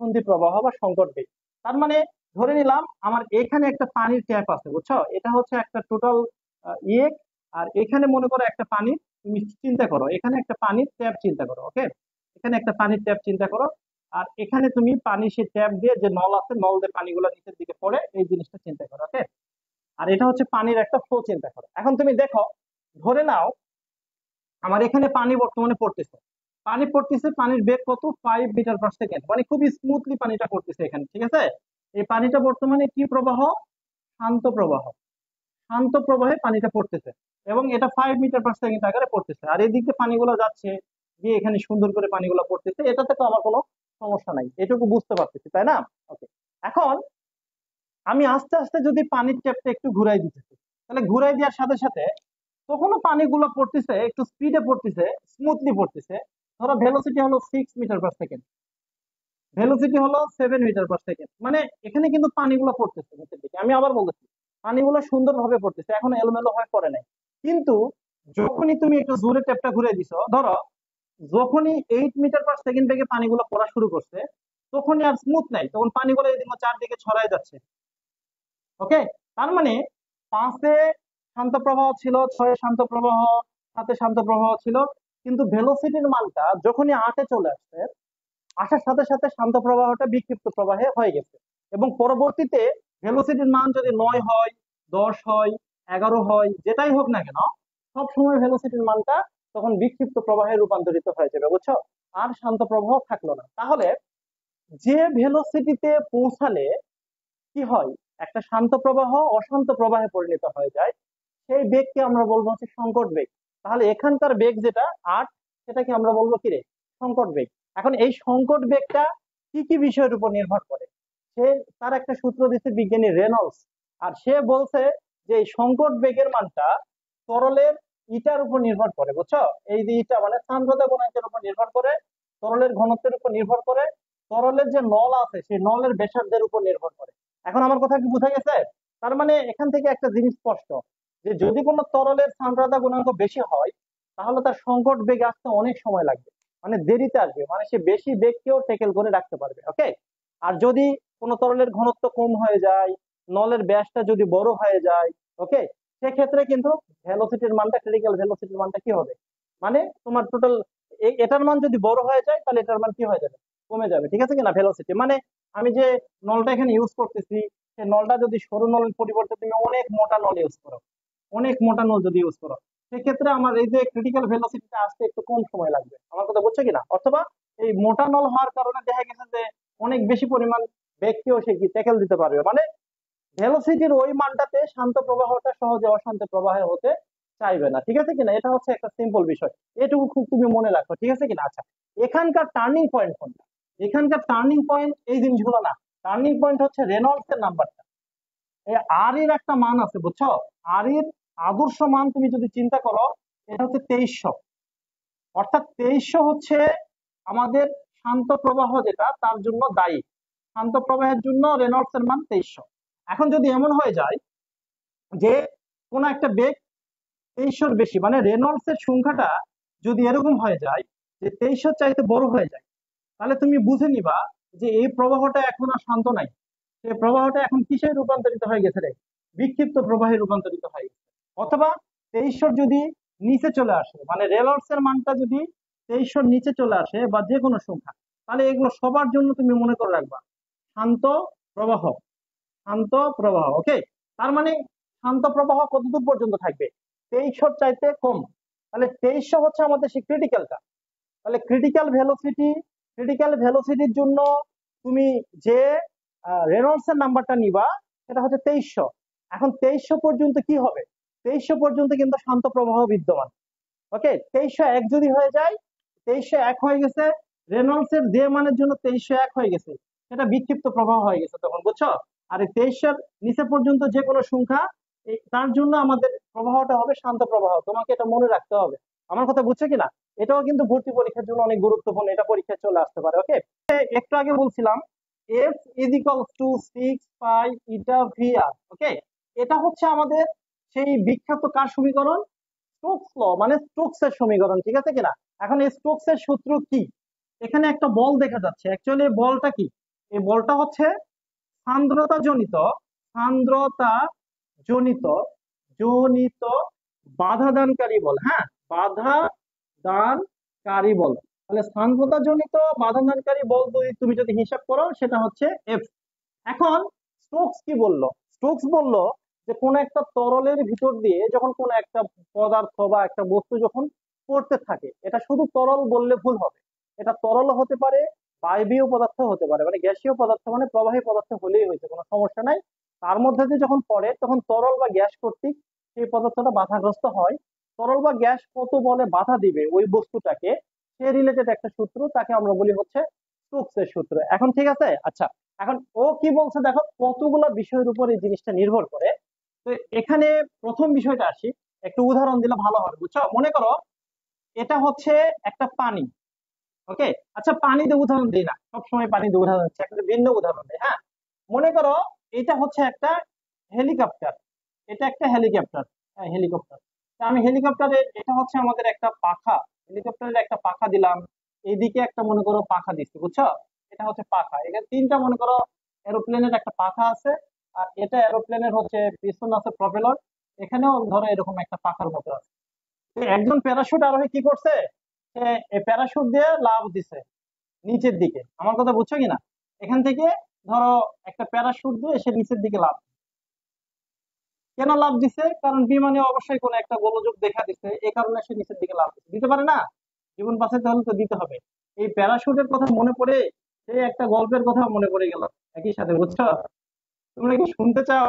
সন্ধি প্রবাহ বা সংকট বেগ। তার মানে ধরে নিলাম আমার এখানে একটা পানির ট্যাপ আছে, বুঝছো? এটা হচ্ছে একটা টোটাল ইয়ে। আর এখানে মনে করো একটা পানির, তুমি চিন্তা করো এখানে একটা পানির ট্যাপ চিন্তা করো। ওকে, এখানে একটা পানির ট্যাপ চিন্তা করো, আর এখানে তুমি পানি সেই ট্যাপ দিয়ে যে নল আছে, নল দিয়ে পানিগুলো নিচের দিকে পড়ে, এই জিনিসটা চিন্তা করো। ওকে, আর এটা হচ্ছে পানির একটা ফ্লো চিন্তা করো। এখন তুমি দেখো, ধরে নাও আমার এখানে পানি বর্তমানে পড়তেছে, পানি পড়তেছে, পানির বেগ কত? 5 মিটার পার সেকেন্ড, মানে খুবই স্মুথলি পানিটা পড়তেছে এখানে। ঠিক আছে, এই পানিটা বর্তমানে কি প্রবাহ? শান্ত প্রবাহ। শান্ত প্রবাহে পানিটা পড়তেছে এবং এটা 5 মিটার পার সেকেন্ড আকারে পড়তেছে, আর এদিকে পানিগুলো যাচ্ছে গিয়ে এখানে সুন্দর করে পানিগুলো পড়তেছে, এটাতে তো আমার কোনো সমস্যা নাই, এটুকু বুঝতে পারতেছি, তাই না? ওকে, এখন আমি আস্তে আস্তে যদি পানির ট্যাপটা একটু ঘুরাই দিতেছি, তাহলে ঘুরাই দেওয়ার সাথে সাথে তখনও পানিগুলো পড়তেছে, একটু স্পিডে পড়তেছে, স্মুথলি পড়তেছে। ধরো ভেলোসিটি হলো 6 মিটার পার সেকেন্ড, ভেলোসিটি হলো 7 মিটার পার সেকেন্ড, মানে এখানে কিন্তু পানিগুলো পড়তেছে নিচের দিকে। আমি আবার বলতেছি, পানিগুলো সুন্দরভাবে পড়তেছে, এখন এলোমেলো হয়ে পড়ে নাই। কিন্তু যখনই তুমি একটু জোরে ট্যাপটা ঘুরে দিছো, ধরো যখনই 8 মিটার পার সেকেন্ড বেগে পানিগুলো পড়া শুরু করছে, তখনই আর স্মুথ নাই, তখন পানিগুলো এদিকে চারদিকে ছড়ায় যাচ্ছে। ওকে, তার মানে 5-এ শান্ত প্রবাহ ছিল, 6-এ শান্ত প্রবাহ, 7-এ শান্ত প্রবাহ ছিল, কিন্তু ভেলোসিটির মানটা যখনই 8-এ চলে আসছে, আসার সাথে সাথে শান্ত প্রবাহটা বিক্ষিপ্ত প্রবাহে হয়ে গেছে। এবং পরবর্তীতে ভেলোসিটির মান যদি 9 হয়, 10 হয়, 11 হয়, যেটাই হোক না কেন, সব সময় ভেলোসিটির মানটা তখন বিক্ষিপ্ত প্রবাহে রূপান্তরিত হয়ে যাবে, বুঝছো? আর শান্ত প্রবাহ থাকলো না। তাহলে যে ভেলোসিটিতে পৌঁছালে কি হয়, একটা শান্ত প্রবাহ অশান্ত প্রবাহে পরিণত হয়ে যায়, সেই বেগকে আমরা বলবো হচ্ছে সংকট বেগ। তাহলে এখানকার বেগ যেটা 8, সেটাকে আমরা বলবো কি রে? সংকট বেগ। এখন এই সংকট বেগটা কি কি বিষয়ের উপর নির্ভর করে, সে তার একটা সূত্র দিচ্ছে বিজ্ঞানী রেনল্ডস। আর সে বলছে যে এই সংকট বেগের মানটা তরলের ইটার উপর নির্ভর করে, বুঝছো? এই যে ইটা মানে সান্দ্রতা গুণাঙ্কের উপর নির্ভর করে, তরলের ঘনত্বের উপর নির্ভর করে, তরলের যে নল আছে সেই নলের ব্যাসার্ধের উপর নির্ভর করে। এখন আমার কথা কি বোঝা গেছে? তার মানে এখান থেকে একটা জিনিস স্পষ্ট, যে যদি কোনো তরলের সান্দ্রতা গুণাঙ্ক বেশি হয় তাহলে তার সংকট বেগে আসতে অনেক সময় লাগবে, মানে দেরিতে আসবে, মানে সে বেশি বেগকেও ট্যাকেল করে রাখতে পারবে। ওকে। আর যদি কোনো তরলের ঘনত্ব কম হয়ে যায়, নলের ব্যাসটা যদি বড় হয়ে যায়, ওকে, সেক্ষেত্রে কিন্তু ভেলোসিটির মানটা, ক্রিটিক্যাল ভেলোসিটির মানটা কি হবে, মানে তোমার টোটাল এটার মান যদি বড় হয়ে যায় তাহলে এটার মান কি হয়ে যাবে, কমে যাবে। ঠিক আছে কিনা? ভেলোসিটি মানে আমি যে নলটা এখানে ইউজ করতেছি, সেই নলটা যদি সরু নলের পরিবর্তে তুমি অনেক মোটা নল ইউজ করো, অনেক মোটা নল যদি ইউজ করো, সেক্ষেত্রে আমার এই যে ক্রিটিক্যাল ভেলোসিটিটা আসতে একটু কম সময় লাগবে। আমার কথা বুঝছো কিনা? অথবা এই মোটা নল হওয়ার কারণে দেখা গেছে যে অনেক বেশি পরিমাণ বেগকেও সে কি ট্যাকেল দিতে পারবে, মানে ভেলোসিটির ওই মানটাতে শান্ত প্রবাহটা সহজে অশান্ত প্রবাহে হতে চাইবে না। ঠিক আছে কিনা? এটা হচ্ছে একটা সিম্পল বিষয়, এটুকু খুব তুমি মনে রাখো। ঠিক আছে কিনা? আচ্ছা, এখানকার টার্নিং পয়েন্ট কোনটা? এখানকার টার্নিং পয়েন্ট এই জিনিসগুলো না, টার্নিং পয়েন্ট হচ্ছে রেনল্ডস এর নাম্বারটা। এই আর এর একটা মান আছে, বুঝছো? আর এর আদর্শ মান তুমি যদি চিন্তা করো, এটা হচ্ছে 2300। অর্থাৎ 2300 হচ্ছে আমাদের শান্ত প্রবাহ যেটা তার জন্য দায়ী। শান্ত প্রবাহের জন্য রেনল্ডস এর মান 2300। এখন যদি এমন হয়ে যায় যে কোন একটা বেগ 2300 বেশি, মানে রেনল্ডস এর সংখ্যাটা যদি এরকম হয়ে যায় যে 2300 চাইতে বড় হয়ে যায়, তাহলে তুমি বুঝে নিবা যে এই প্রবাহটা এখন আর শান্ত নাই, সেই প্রবাহটা এখন কিসে রূপান্তরিত হয়ে গেছে রে, বিক্ষিপ্ত প্রবাহে রূপান্তরিত হয়ে গেছে। অথবা 2300 যদি নিচে চলে আসে, মানে রেনল্ডস এর মানটা যদি 2300 নিচে চলে আসে বা যে কোনো সংখ্যা, তাহলে এগুলো সবার জন্য তুমি মনে করে রাখবা শান্ত প্রবাহ। শান্ত প্রবাহ, ওকে। তার মানে শান্ত প্রবাহ কতদূর পর্যন্ত থাকবে? 2300 চাইতে কম। তাহলে 2300 হচ্ছে আমাদের সেই ক্রিটিক্যালটা। তাহলে ক্রিটিক্যাল ভেলোসিটির জন্য তুমি যে রেনল্ডস এর নাম্বারটা নিবা সেটা হচ্ছে 2300। এখন 2300 পর্যন্ত কি হবে? 2300 পর্যন্ত কিন্তু শান্ত প্রবাহ বিদ্যমান। ওকে, 2301 যদি হয়ে যায়, 2301 হয়ে গেছে, রেনল্ডস এর যে মানের জন্য 2301 হয়ে গেছে, সেটা বিক্ষিপ্ত প্রবাহ হয়ে গেছে তখন, বুঝছো? আর এই 2300 নিচে পর্যন্ত যে কোনো সংখ্যা, তার জন্য আমাদের প্রবাহটা হবে শান্ত প্রবাহ। তোমাকে এটা মনে রাখতে হবে। আমার কথা বুঝছো কিনা? এটাও কিন্তু ভর্তি পরীক্ষার জন্য অনেক গুরুত্বপূর্ণ, এটা পরীক্ষায় চলে আসতে পারে। ওকে, একটু আগে বলছিলাম F is equals to 6 pi eta V R. Okay, এটা হচ্ছে আমাদের সেই বিখ্যাত কার সমীকরণ? স্টোকস ল, মানে স্টোকস এর সমীকরণ। ঠিক আছে কিনা? এখন এই স্টোকস এর সূত্র কি? এখানে একটা বল দেখা যাচ্ছে, অ্যাকচুয়ালি বলটা কি? এই বলটা হচ্ছে সান্দ্রতা জনিত, সান্দ্রতা জনিত জনিত বাধা দানকারী বল। হ্যাঁ, বাধা দানকারী বল। তাহলে সান্দ্রতা জনিত বাধা দানকারী বল তুমি যদি হিসাব করো সেটা হচ্ছে এফ। এখন স্টোকস কি বললো? স্টোকস বললো যে কোন একটা তরলের ভিতর দিয়ে যখন কোন একটা পদার্থ বা একটা বস্তু যখন পড়তে থাকে, এটা শুধু তরল বললে ভুল হবে। এটা তরল হতে পারে, বায়বীয় পদার্থ হতে পারে, মানে গ্যাসীয় পদার্থ, মানে প্রবাহী পদার্থ হলেই হয়েছে, কোনো সমস্যা নাই। তার মধ্যে দিয়ে যখন পড়ে তখন তরল বা গ্যাস কর্তৃক সেই পদার্থটা বাধাগ্রস্ত হয়। তরল বা গ্যাস কত বলে বাধা দিবে ওই বস্তুটাকে, সে রিলেটেড একটা সূত্র, তাকে আমরা বলি হচ্ছে স্টোকসের সূত্র। এখন ঠিক আছে? আচ্ছা, এখন ও কি বলছে দেখো, কতগুলো বিষয়ের উপর এই জিনিসটা নির্ভর করে। তো এখানে প্রথম বিষয়টা আসি, একটু উদাহরণ দিলে ভালো হবে, বুঝছো? মনে করো এটা হচ্ছে একটা পানি। ওকে, আচ্ছা পানি দিয়ে উদাহরণ দিই না, সবসময় পানি দিয়ে উদাহরণ হচ্ছে, একটা ভিন্ন উদাহরণ দিই। হ্যাঁ, মনে করো এটা হচ্ছে একটা হেলিকপ্টার। এটা একটা হেলিকপ্টার। হ্যাঁ, হেলিকপ্টার। আমি হেলিকপ্টারের, এটা হচ্ছে আমাদের একটা পাখা, হেলিকপ্টারের একটা পাখা দিলাম, এইদিকে একটা মনে করো পাখা দিচ্ছি, বুঝছো? এটা হচ্ছে পাখা। এখানে তিনটা মনে করো এরোপ্লেনের একটা পাখা আছে, আর এটা এরোপ্লেনের হচ্ছে পিছন আছে প্রপেলর, এখানেও ধরো এরকম একটা পাখার মতো আছে। তো একজন প্যারাশুট আরোহী কি করছে, সে প্যারাশুট দিয়ে লাফ দিছে নিচের দিকে। আমার কথা বুঝছো কিনা? এখান থেকে ধরো একটা প্যারাশুট দিয়ে সে নিচের দিকে লাফ, কেন লাভ দিছে? কারণ বিমানে অবশ্যই কোনো একটা গোলযোগ দেখা দিচ্ছে, এই কারণে সে নিচের দিকে লাভ দিতে পারে না? জীবন বাঁচাতে হলে তো দিতে হবে। এই প্যারাশুটের কথা মনে পড়ে সেই একটা গল্পের কথা মনে পড়ে গেল একই সাথে, বুঝছো? তোমরা কি শুনতে চাও?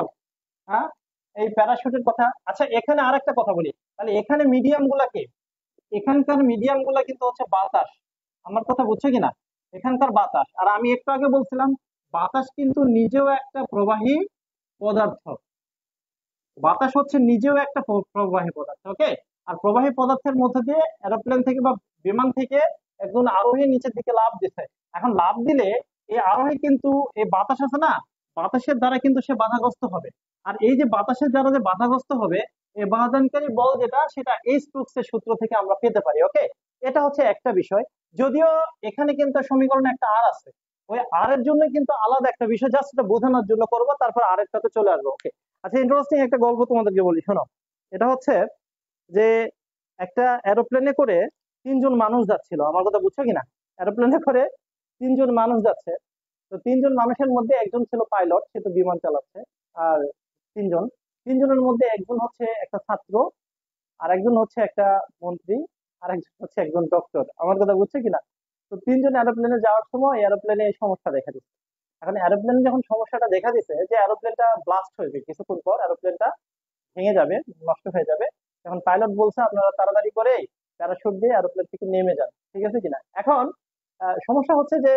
হ্যাঁ, এই প্যারাশুটের কথা। আচ্ছা, এখানে আর একটা কথা বলি, তাহলে এখানে মিডিয়াম গুলাকে, এখানকার মিডিয়াম গুলা কিন্তু হচ্ছে বাতাস। আমার কথা বুঝছো কিনা? এখানকার বাতাস, আর আমি একটু আগে বলছিলাম বাতাস কিন্তু নিজেও একটা প্রবাহী পদার্থ। বাতাস হচ্ছে নিজেও একটা প্রবাহী পদার্থ। ওকে, আর প্রবাহী পদার্থের মধ্যে দিয়ে এরোপ্লেন থেকে বা বিমান থেকে একজন আরোহী নিচের দিকে লাফ দিছে। এখন লাফ দিলে এই আরোহী কিন্তু এই বাতাস আছে না, বাতাসের দ্বারা কিন্তু সে বাধাগ্রস্ত হবে। আর এই যে বাতাসের দ্বারা যে বাধাগ্রস্ত হবে, এই বাধাদানকারী বল যেটা, সেটা এই স্টোকসের সূত্র থেকে আমরা পেতে পারি। ওকে, এটা হচ্ছে একটা বিষয়। যদিও এখানে কিন্তু সমীকরণ একটা আর আছে, ওই আর এর জন্য কিন্তু আলাদা একটা বিষয়, জাস্ট এটা বোঝানোর জন্য করবো, তারপর আরেকটাতে চলে আসবো। ওকে, আচ্ছা, ইন্টারেস্টিং একটা গল্প তোমাদেরকে বলি, শোনো। এটা হচ্ছে যে একটা এরোপ্লেনে করে তিনজন মানুষ যাচ্ছিল, আমার কথা বুঝছো কিনা? এরোপ্লেনে করে তিনজন মানুষ যাচ্ছে। তো তিনজন মানুষের মধ্যে একজন ছিল পাইলট, সে তো বিমান চালাচ্ছে। আর তিনজন তিনজনের মধ্যে একজন হচ্ছে একটা ছাত্র, আর একজন হচ্ছে একটা মন্ত্রী, আর একজন হচ্ছে একজন ডক্টর। আমার কথা বুঝছে কিনা? তো তিনজন এরোপ্লেনে যাওয়ার সময় এরোপ্লেনে সমস্যা দেখা দিচ্ছে। এখন এরোপ্লেনে যখন সমস্যাটা দেখা দিছে যে এরোপ্লেনটা ব্লাস্ট হয়ে যাবে, কিছুক্ষণ পর এরোপ্লেনটা ভেঙে যাবে, নষ্ট হয়ে যাবে। এখন পাইলট বলছে আপনারা তাড়াতাড়ি করে প্যারাশুট দিয়ে এরোপ্লেন থেকে নেমে যান, ঠিক আছে কিনা? এখন সমস্যা হচ্ছে যে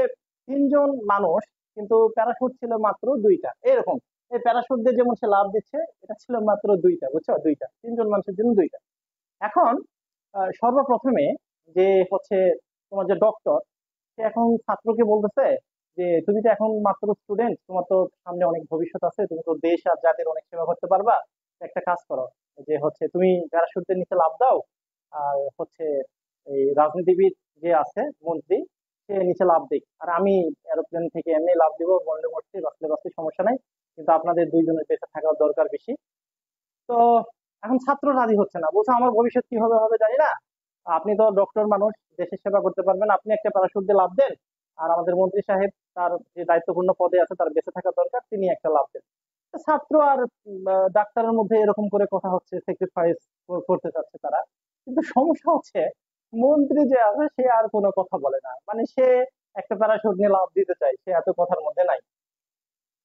তিনজন মানুষ, কিন্তু প্যারাশুট ছিল মাত্র দুইটা, এরকম। এই প্যারাশুট দিয়ে যেমন সে লাভ দিচ্ছে, এটা ছিল মাত্র দুইটা, বুঝছো? দুইটা, তিনজন মানুষের জন্য দুইটা। এখন সর্বপ্রথমে যে হচ্ছে তোমার যে ডক্টর, সে এখন ছাত্রকে বলতেছে যে তুমি তো এখন মাত্র স্টুডেন্ট, তোমার তো সামনে অনেক ভবিষ্যৎ আছে, তুমি তো দেশ আর জাতির অনেক সেবা করতে পারবা। তো একটা কাজ করো, যে হচ্ছে তুমি প্যারাশুটের নিচে লাফ দাও, আর হচ্ছে এই রাজনীতিবিদ যে আছে মন্ত্রী, সে নিচে লাফ দিক, আর আমি এরোপ্লেন থেকে এমনি লাফ দিব, মরলে মরছি, বাঁচলে বাঁচছি, সমস্যা নাই, কিন্তু আপনাদের দুইজনের বেঁচে থাকার দরকার বেশি। তো এখন ছাত্র রাজি হচ্ছে না, বলছে আমার ভবিষ্যৎ কি হবে হবে জানি না, আপনি তো ডক্টর মানুষ, দেশের সেবা করতে পারবেন, আপনি একটা প্যারাশুট দিয়ে লাভ দেন, আর আমাদের মন্ত্রী সাহেব, তার যে দায়িত্বপূর্ণ পদে আছে, তার বেঁচে থাকা দরকার, তিনি একটা লাভ দেন। তো ছাত্র আর ডাক্তারের মধ্যে এরকম করে কথা হচ্ছে, স্যাক্রিফাইস করতে চাচ্ছে তারা। কিন্তু সমস্যা হচ্ছে মন্ত্রী যে আছে, সে আর কোনো কথা বলে না, মানে সে একটা প্যারাশুট নিয়ে লাভ দিতে চায়, সে এত কথার মধ্যে নাই।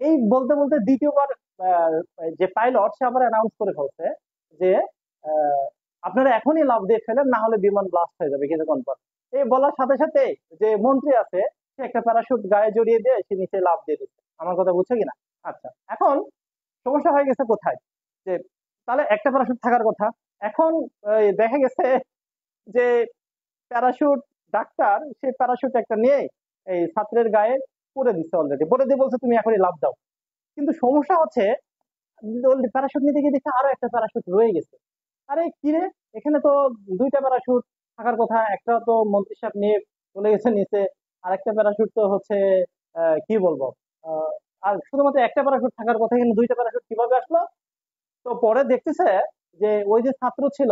এই বলতে বলতে দ্বিতীয়বার আহ, যে পাইলট, সে আবার অ্যানাউন্স করে ফেলছে যে আহ, আপনারা এখনই লাফ দিয়ে ফেলেন, না হলে বিমান ব্লাস্ট হয়ে যাবে কিছুক্ষণ পর। এই বলার সাথে সাথে যে মন্ত্রী আছে, সে একটা প্যারাশুট গায়ে জড়িয়ে দিয়ে সে নিচে লাফ দিয়ে দিচ্ছে। আমার কথা বুঝছে কিনা? আচ্ছা, এখন সমস্যা হয়ে গেছে কোথায়, যে তাহলে একটা প্যারাশুট থাকার কথা। এখন দেখা গেছে যে প্যারাশুট, ডাক্তার সে প্যারাশুট একটা নিয়ে এই ছাত্রের গায়ে পরে দিচ্ছে, অলরেডি পরে দিয়ে বলছে তুমি এখনই লাফ দাও। কিন্তু সমস্যা হচ্ছে প্যারাশুট নিতে গিয়ে দেখে আরো একটা প্যারাশুট রয়ে গেছে। আরে কি রে, এখানে তো দুইটা প্যারাশুট থাকার কথা, একটা তো মন্ত্রী সাহেব নিয়ে চলে গেছে নিচে, আর একটা প্যারাশুট তো হচ্ছে কি বলবো, আহ, আর শুধুমাত্র একটা প্যারাশুট থাকার কথা, এখানে দুইটা প্যারাশুট কিভাবে আসলো? তো পরে দেখতেছে যে ওই যে ছাত্র ছিল,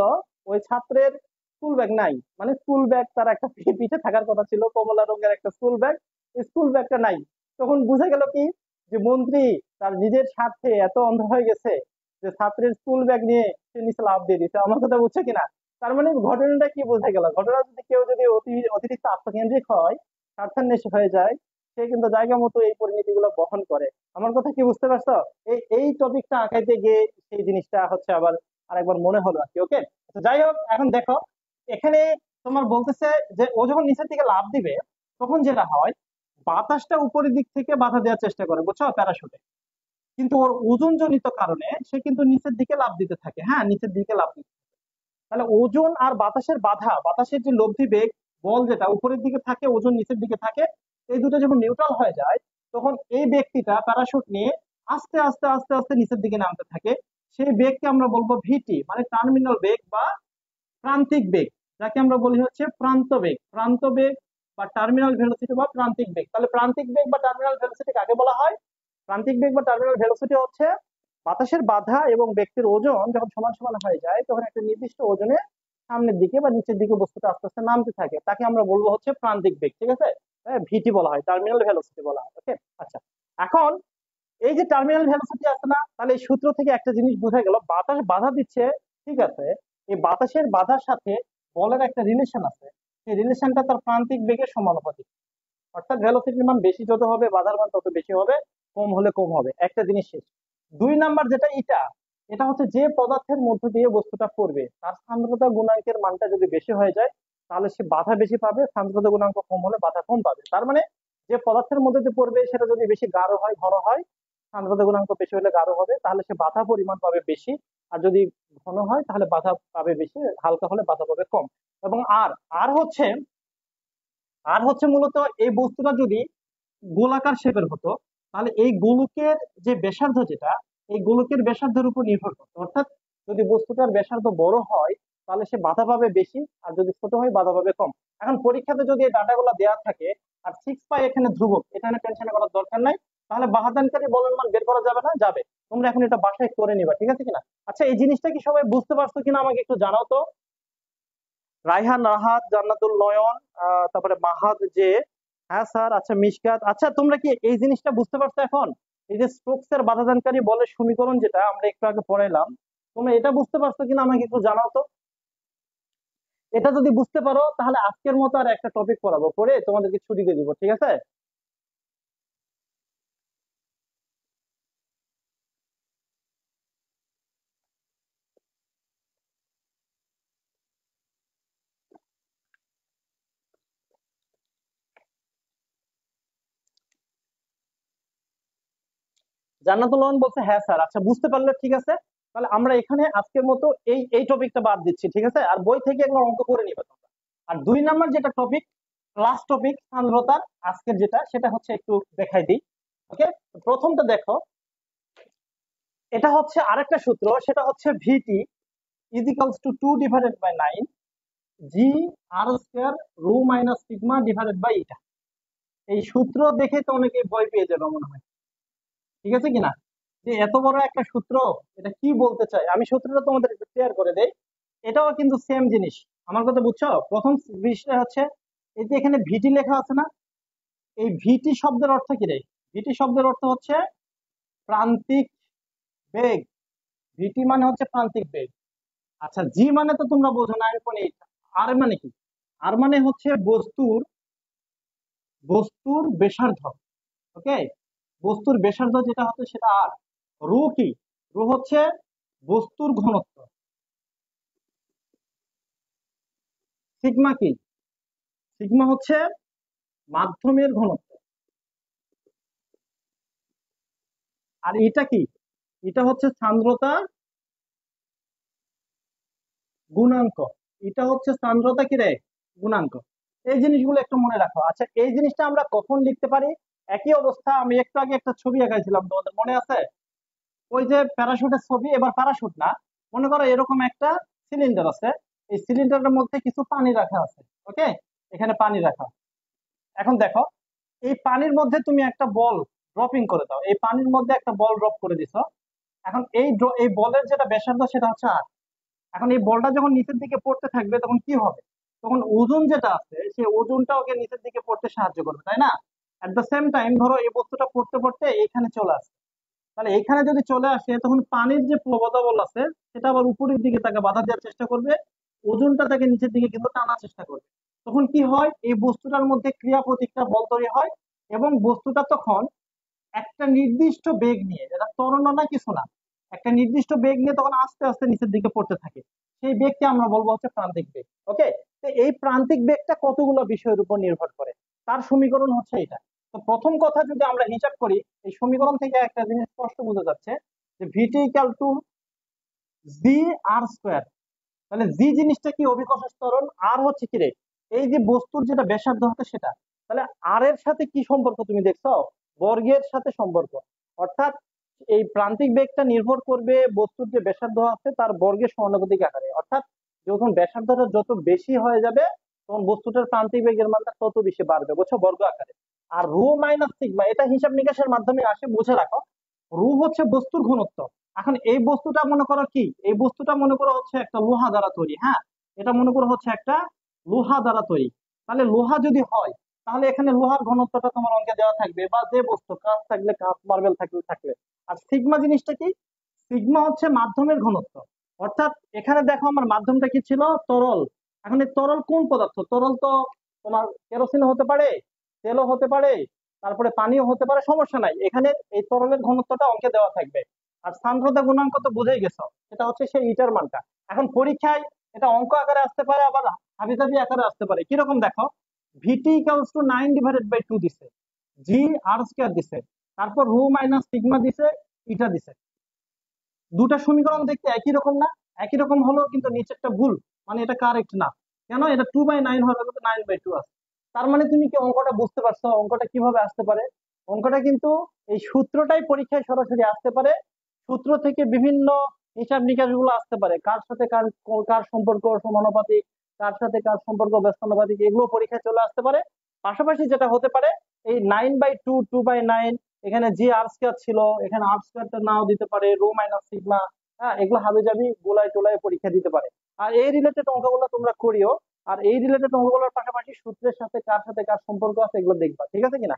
ওই ছাত্রের স্কুল ব্যাগ নাই, মানে স্কুল ব্যাগ তার একটা পিঠে থাকার কথা ছিল, কমলা রঙের একটা স্কুল ব্যাগ, স্কুল ব্যাগটা নাই। তখন বুঝে গেল কি, যে মন্ত্রী তার নিজের স্বার্থে এত অন্ধ হয়ে গেছে যে ছাত্রের স্কুল ব্যাগ নিয়ে সে নিচে লাফ দিয়ে দিচ্ছে। আমার কথা বুঝছে কিনা? তার মানে ঘটনাটা কি বোঝা গেল? ঘটনা যদি কেউ যদি অতিরিক্ত আত্মকেন্দ্রিক হয়, স্বার্থান্বেষী হয়ে যায়, সে কিন্তু জায়গা মতো এই পরিণতিগুলো বহন করে। আমার কথা কি বুঝতে পারছো? এই টপিকটা আঁকাইতে গিয়ে সেই জিনিসটা হচ্ছে আবার আরেকবার মনে হলো আর কি। ওকে, তো যাই হোক, এখন দেখো এখানে তোমার বলতেছে যে ও যখন নিচের দিকে লাফ দিবে, তখন যেটা হয়, বাতাসটা উপরের দিক থেকে বাধা দেওয়ার চেষ্টা করে, বুঝছো, প্যারাশুটে। কিন্তু ওর ওজন জনিত কারণে সে কিন্তু নিচের দিকে লাফ দিতে থাকে, হ্যাঁ, নিচের দিকে লাফ দিতে। তাহলে ওজন আর বাতাসের বাধা, বাতাসের যে লব্ধি বেগ, বল যেটা উপরের দিকে থাকে, ওজন নিচের দিকে থাকে, এই দুটো যখন নিউট্রাল হয়ে যায়, তখন এই ব্যক্তিটা প্যারাশুট নিয়ে আস্তে আস্তে আস্তে আস্তে নিচের দিকে নামতে থাকে। সেই বেগকে আমরা বলবো ভিটি, মানে টার্মিনাল বেগ বা প্রান্তিক বেগ, যাকে আমরা বলি হচ্ছে প্রান্ত বেগ। প্রান্ত বেগ বা টার্মিনাল ভেলোসিটি বা প্রান্তিক বেগ। তাহলে প্রান্তিক বেগ বা টার্মিনাল ভেলোসিটি কাকে বলা হয়? প্রান্তিক বেগ বা টার্মিনাল ভেলোসিটি হচ্ছে বাতাসের বাধা এবং ব্যক্তির ওজন যখন সমান সমান হয়ে যায়, তখন একটা নির্দিষ্ট ওজনে সামনের দিকে বা নিচের দিকে বস্তুটা আস্তে আস্তে নামতে থাকে, তাকে আমরা বলবো হচ্ছে প্রান্তিক বেগ, ঠিক আছে? ভিটি বলা হয়, টার্মিনাল ভেলোসিটি বলা হয়। ওকে, আচ্ছা, এখন এই যে টার্মিনাল ভেলোসিটি আছে না, তাহলে এই সূত্র থেকে একটা জিনিস বোঝা গেল, বাতাস বাধা দিচ্ছে, ঠিক আছে, এই বাতাসের বাধার সাথে বলের একটা রিলেশন আছে। এই রিলেশনটা তার প্রান্তিক বেগের সমানুপাতিক। অর্থাৎ ভেলোসিটির মান বেশি যত হবে, বাধার মান তত বেশি হবে, কম হলে কম হবে, একটা জিনিস শেষ। দুই নাম্বার যেটা, এটা এটা হচ্ছে যে পদার্থের মধ্য দিয়ে বস্তুটা পড়বে, তার সান্দ্রতা গুণাঙ্কের মানটা যদি বেশি হয়ে যায়, তাহলে সে বাধা বেশি পাবে, সান্দ্রতা গুণাঙ্ক কম হলে বাধা কম পাবে। তার মানে যে পদার্থের মধ্যে দিয়ে পড়বে, সেটা যদি বেশি গাঢ় হয়, ঘন হয়, সান্দ্রতা গুণাঙ্ক বেশি হলে গাঢ় হবে, তাহলে সে বাধা পরিমাণ পাবে বেশি। আর যদি ঘন হয়, তাহলে বাধা পাবে বেশি, হালকা হলে বাধা পাবে কম। এবং আর আর হচ্ছে আর হচ্ছে মূলত এই বস্তুটা যদি গোলাকার শেপের হতো, তাহলে এই গোলকের যে ব্যাসার্ধ যেটা, এই গোলকের ব্যাসার্ধের উপর নির্ভর করতো। অর্থাৎ যদি বস্তুটার ব্যাসার্ধ বড় হয় তাহলে সে বাধা পাবে বেশি, আর যদি ছোট হয় বাধা পাবে কম। এখন পরীক্ষাতে যদি এই ডাটাগুলো দেওয়া থাকে আর 6 পাই এখানে ধ্রুবক, এটা নিয়ে টেনশন করার দরকার নাই, তাহলে বাহাদানকারী বলের মান বের করা যাবে না? যাবে। তোমরা এখন এটা বাসায় করে নিবা, ঠিক আছে কিনা? আচ্ছা, এই জিনিসটা কি সবাই বুঝতে পারছো কিনা আমাকে একটু জানাও তো। রায়হান, রাহাত, জান্নাতুল, নয়ন, তারপরে মাহাদ, যে হ্যাঁ স্যার, আচ্ছা মিশকাত, আচ্ছা তোমরা কি এই জিনিসটা বুঝতে পারছো এখন? এই যে স্টোকস এর বাধাদানকারী বলের সমীকরণ যেটা আমরা একটু আগে পড়াইলাম, তোমরা এটা বুঝতে পারছো কিনা আমাকে একটু জানাও তো। এটা যদি বুঝতে পারো তাহলে আজকের মতো আর একটা টপিক পড়াবো, পড়ে তোমাদেরকে ছুটি দিয়ে দিব, ঠিক আছে? জান্নাতুল নয়ন বলছে হ্যাঁ স্যার, আচ্ছা বুঝতে পারলে ঠিক আছে। তাহলে আমরা এখানে আজকের মতো এই এই টপিকটা বাদ দিচ্ছি, ঠিক আছে? আর বই থেকে একবার অঙ্ক করে নিবে তোমরা। আর 2 নাম্বার যেটা টপিক, লাস্ট টপিক সান্দ্রতার, আজকের যেটা সেটা হচ্ছে একটু দেখাই দিই। ওকে, প্রথমটা দেখো, এটা হচ্ছে আরেকটা সূত্র, সেটা হচ্ছে VT equals to 2/9 G R square rho minus sigma divided by eta. এই সূত্র দেখে তো অনেকে ভয় পেয়ে যাবে মনে হয়, ঠিক আছে কিনা? যে এত বড় একটা সূত্র, এটা কি বলতে চাই, আমি সূত্রটা তোমাদের একটু ক্লিয়ার করে দেই। এটাও কিন্তু সেম জিনিস, আমার কথা বুঝছো? প্রথম বিষয় হচ্ছে এই যে এখানে ভিটি লেখা আছে না, এই ভিটি শব্দের অর্থ কি রে? ভিটি শব্দের অর্থ হচ্ছে প্রান্তিক বেগ। ভিটি মানে হচ্ছে প্রান্তিক বেগ। আচ্ছা, জি মানে তো তোমরা বোঝো, 9.8। আর মানে কি? আর মানে হচ্ছে বস্তুর বস্তুর ব্যাসার্ধ। ওকে, বস্তুর ব্যাসার্ধ যেটা হচ্ছে সেটা আর। রো কি? রো হচ্ছে বস্তুর ঘনত্ব। সিগমা কি? সিগমা হচ্ছে মাধ্যমের ঘনত্ব। আর এটা কি? এটা হচ্ছে সান্দ্রতা গুণাঙ্ক। এটা হচ্ছে সান্দ্রতা কি রে? গুণাঙ্ক। এই জিনিসগুলো একটু মনে রাখো। আচ্ছা, এই জিনিসটা আমরা কখন লিখতে পারি? একই অবস্থা, আমি একটু আগে একটা ছবি আঁকাইছিলাম, তোমাদের মনে আছে? ওই যে প্যারাশুটের ছবি, এবার প্যারাশুট না, মনে করো এরকম একটা সিলিন্ডার আছে, এই সিলিন্ডারের মধ্যে কিছু পানি রাখা আছে। ওকে, এখানে পানি রাখা। এখন দেখো, এই পানির মধ্যে তুমি একটা বল ড্রপিং করে দাও, এই পানির মধ্যে একটা বল ড্রপ করে দিছো। এখন এই বলের যেটা ব্যাসার্ধ সেটা হচ্ছে আর। এখন এই বলটা যখন নিচের দিকে পড়তে থাকবে তখন কি হবে? তখন ওজন যেটা আছে সেই ওজনটা ওকে নিচের দিকে পড়তে সাহায্য করবে, তাই না? এট দ্য সেম টাইম ধরো এই বস্তুটা পড়তে পড়তে এখানে চলে আসে, তাহলে এখানে যদি চলে আসে তখন পানির যে প্রবণতা বল আছে সেটা আবার উপরের দিকে তাকে বাধা দেওয়ার চেষ্টা করবে, ওজনটা তাকে নিচের দিকে কিন্তু টানার চেষ্টা করবে। তখন কি হয়? এই বস্তুটার মধ্যে ক্রিয়া প্রতিক্রিয়া বল তৈরি হয়, এবং বস্তুটা তখন একটা নির্দিষ্ট বেগ নিয়ে, যেটা ত্বরণ না কিছু না, একটা নির্দিষ্ট বেগ নিয়ে তখন আস্তে আস্তে নিচের দিকে পড়তে থাকে। সেই বেগকে আমরা বলবো হচ্ছে প্রান্তিক বেগ। ওকে, তো এই প্রান্তিক বেগটা কতগুলো বিষয়ের উপর নির্ভর করে, তার সমীকরণ হচ্ছে এটা। তো প্রথম কথা যদি আমরা হিসাব করি, এই সমীকরণ থেকে একটা জিনিস স্পষ্ট বোঝা যাচ্ছে যে VT equal to G R square. তাহলে জি জিনিসটা কি? অভিকর্ষ ত্বরণ। আর হচ্ছে কি রে? এই যে বস্তুর যেটা ব্যাসার্ধ হচ্ছে সেটা। তাহলে আর এর সাথে কি সম্পর্ক তুমি দেখছো? বর্গের সাথে সম্পর্ক। অর্থাৎ এই প্রান্তিক বেগটা নির্ভর করবে বস্তুর যে ব্যাসার্ধ আছে তার বর্গের সমানুপাতিক আকারে। অর্থাৎ যখন ব্যাসার্ধটা যত বেশি হয়ে যাবে তখন বস্তুটার প্রান্তিক বেগের মানটা তত বেশি বাড়বে, বুঝছো, বর্গ আকারে। আর রো মাইনাস সিগমা, এটা হিসাব নিকাশের মাধ্যমে আসে, বুঝে রাখো। রো হচ্ছে বস্তুর ঘনত্ব। এখন এই বস্তুটা মনে করো কি? এই বস্তুটা মনে করো হচ্ছে একটা লোহা দ্বারা তৈরি। হ্যাঁ, এটা মনে করো হচ্ছে একটা লোহা দ্বারা তৈরি। তাহলে লোহা যদি হয় তাহলে এখানে লোহার ঘনত্বটা তোমার অঙ্কে দেওয়া থাকবে, বা যে বস্তু কাঁচ থাকলে কাঁচ, মার্বেল থাকলে থাকবে। আর সিগমা জিনিসটা কি? সিগমা হচ্ছে মাধ্যমের ঘনত্ব। অর্থাৎ এখানে দেখো আমার মাধ্যমটা কি ছিল? তরল। এখন এই তরল কোন পদার্থ? তরল তো তোমার কেরোসিন হতে পারে, তেলও হতে পারে, তারপরে পানিও হতে পারে, সমস্যা নাই। এখানে এই তরলের ঘনত্বটা অঙ্কে দেওয়া থাকবে। আর সান্দ্রতা গুণাঙ্ক তো বুঝেই গেছো, সেটা হচ্ছে সেই ইটার মানটা। এখন পরীক্ষায় এটা অঙ্ক আকারে আসতে পারে, আবার হাবিজাবি আকারে আসতে পারে। কিরকম দেখো, ভিটি ইকুয়ালস টু 9/2 দিছে, জি আর স্কোয়ার দিছে, তারপর রো মাইনাস সিগমা দিছে, ইটা দিছে। দুটা সমীকরণ দেখতে একই রকম না? একই রকম হলো কিন্তু নিচেরটা ভুল, মানে এটা কারেক্ট না। কেন? এটা 2/9 হওয়ার কথা 9/2 আছে। তার মানে তুমি কি অঙ্কটা বুঝতে পারছো অঙ্কটা কিভাবে আসতে পারে? অঙ্কটা কিন্তু এই সূত্রটাই পরীক্ষায় সরাসরি আসতে পারে। সূত্র থেকে বিভিন্ন হিসাব নিকাশ গুলো আসতে পারে, কার সাথে কার কার সম্পর্ক সমানুপাতিক, কার সাথে কার সম্পর্ক ব্যস্তানুপাতিক, এগুলো পরীক্ষায় চলে আসতে পারে। পাশাপাশি যেটা হতে পারে, এই 9/2, 2/9, এখানে জি আর স্কয়ার ছিল, এখানে আর স্কয়ারটা নাও দিতে পারে, রো মাইনাস সিগমা। হ্যাঁ, এগুলো হাবিজাবি গোলায় টোলায় পরীক্ষা দিতে পারে। আর এই রিলেটেড অঙ্কগুলো তোমরা করিও। আর এই রিলেটেড অঙ্কগুলোর পাশাপাশি সূত্রের সাথে কার সম্পর্ক আছে এগুলো দেখবা, ঠিক আছে কিনা?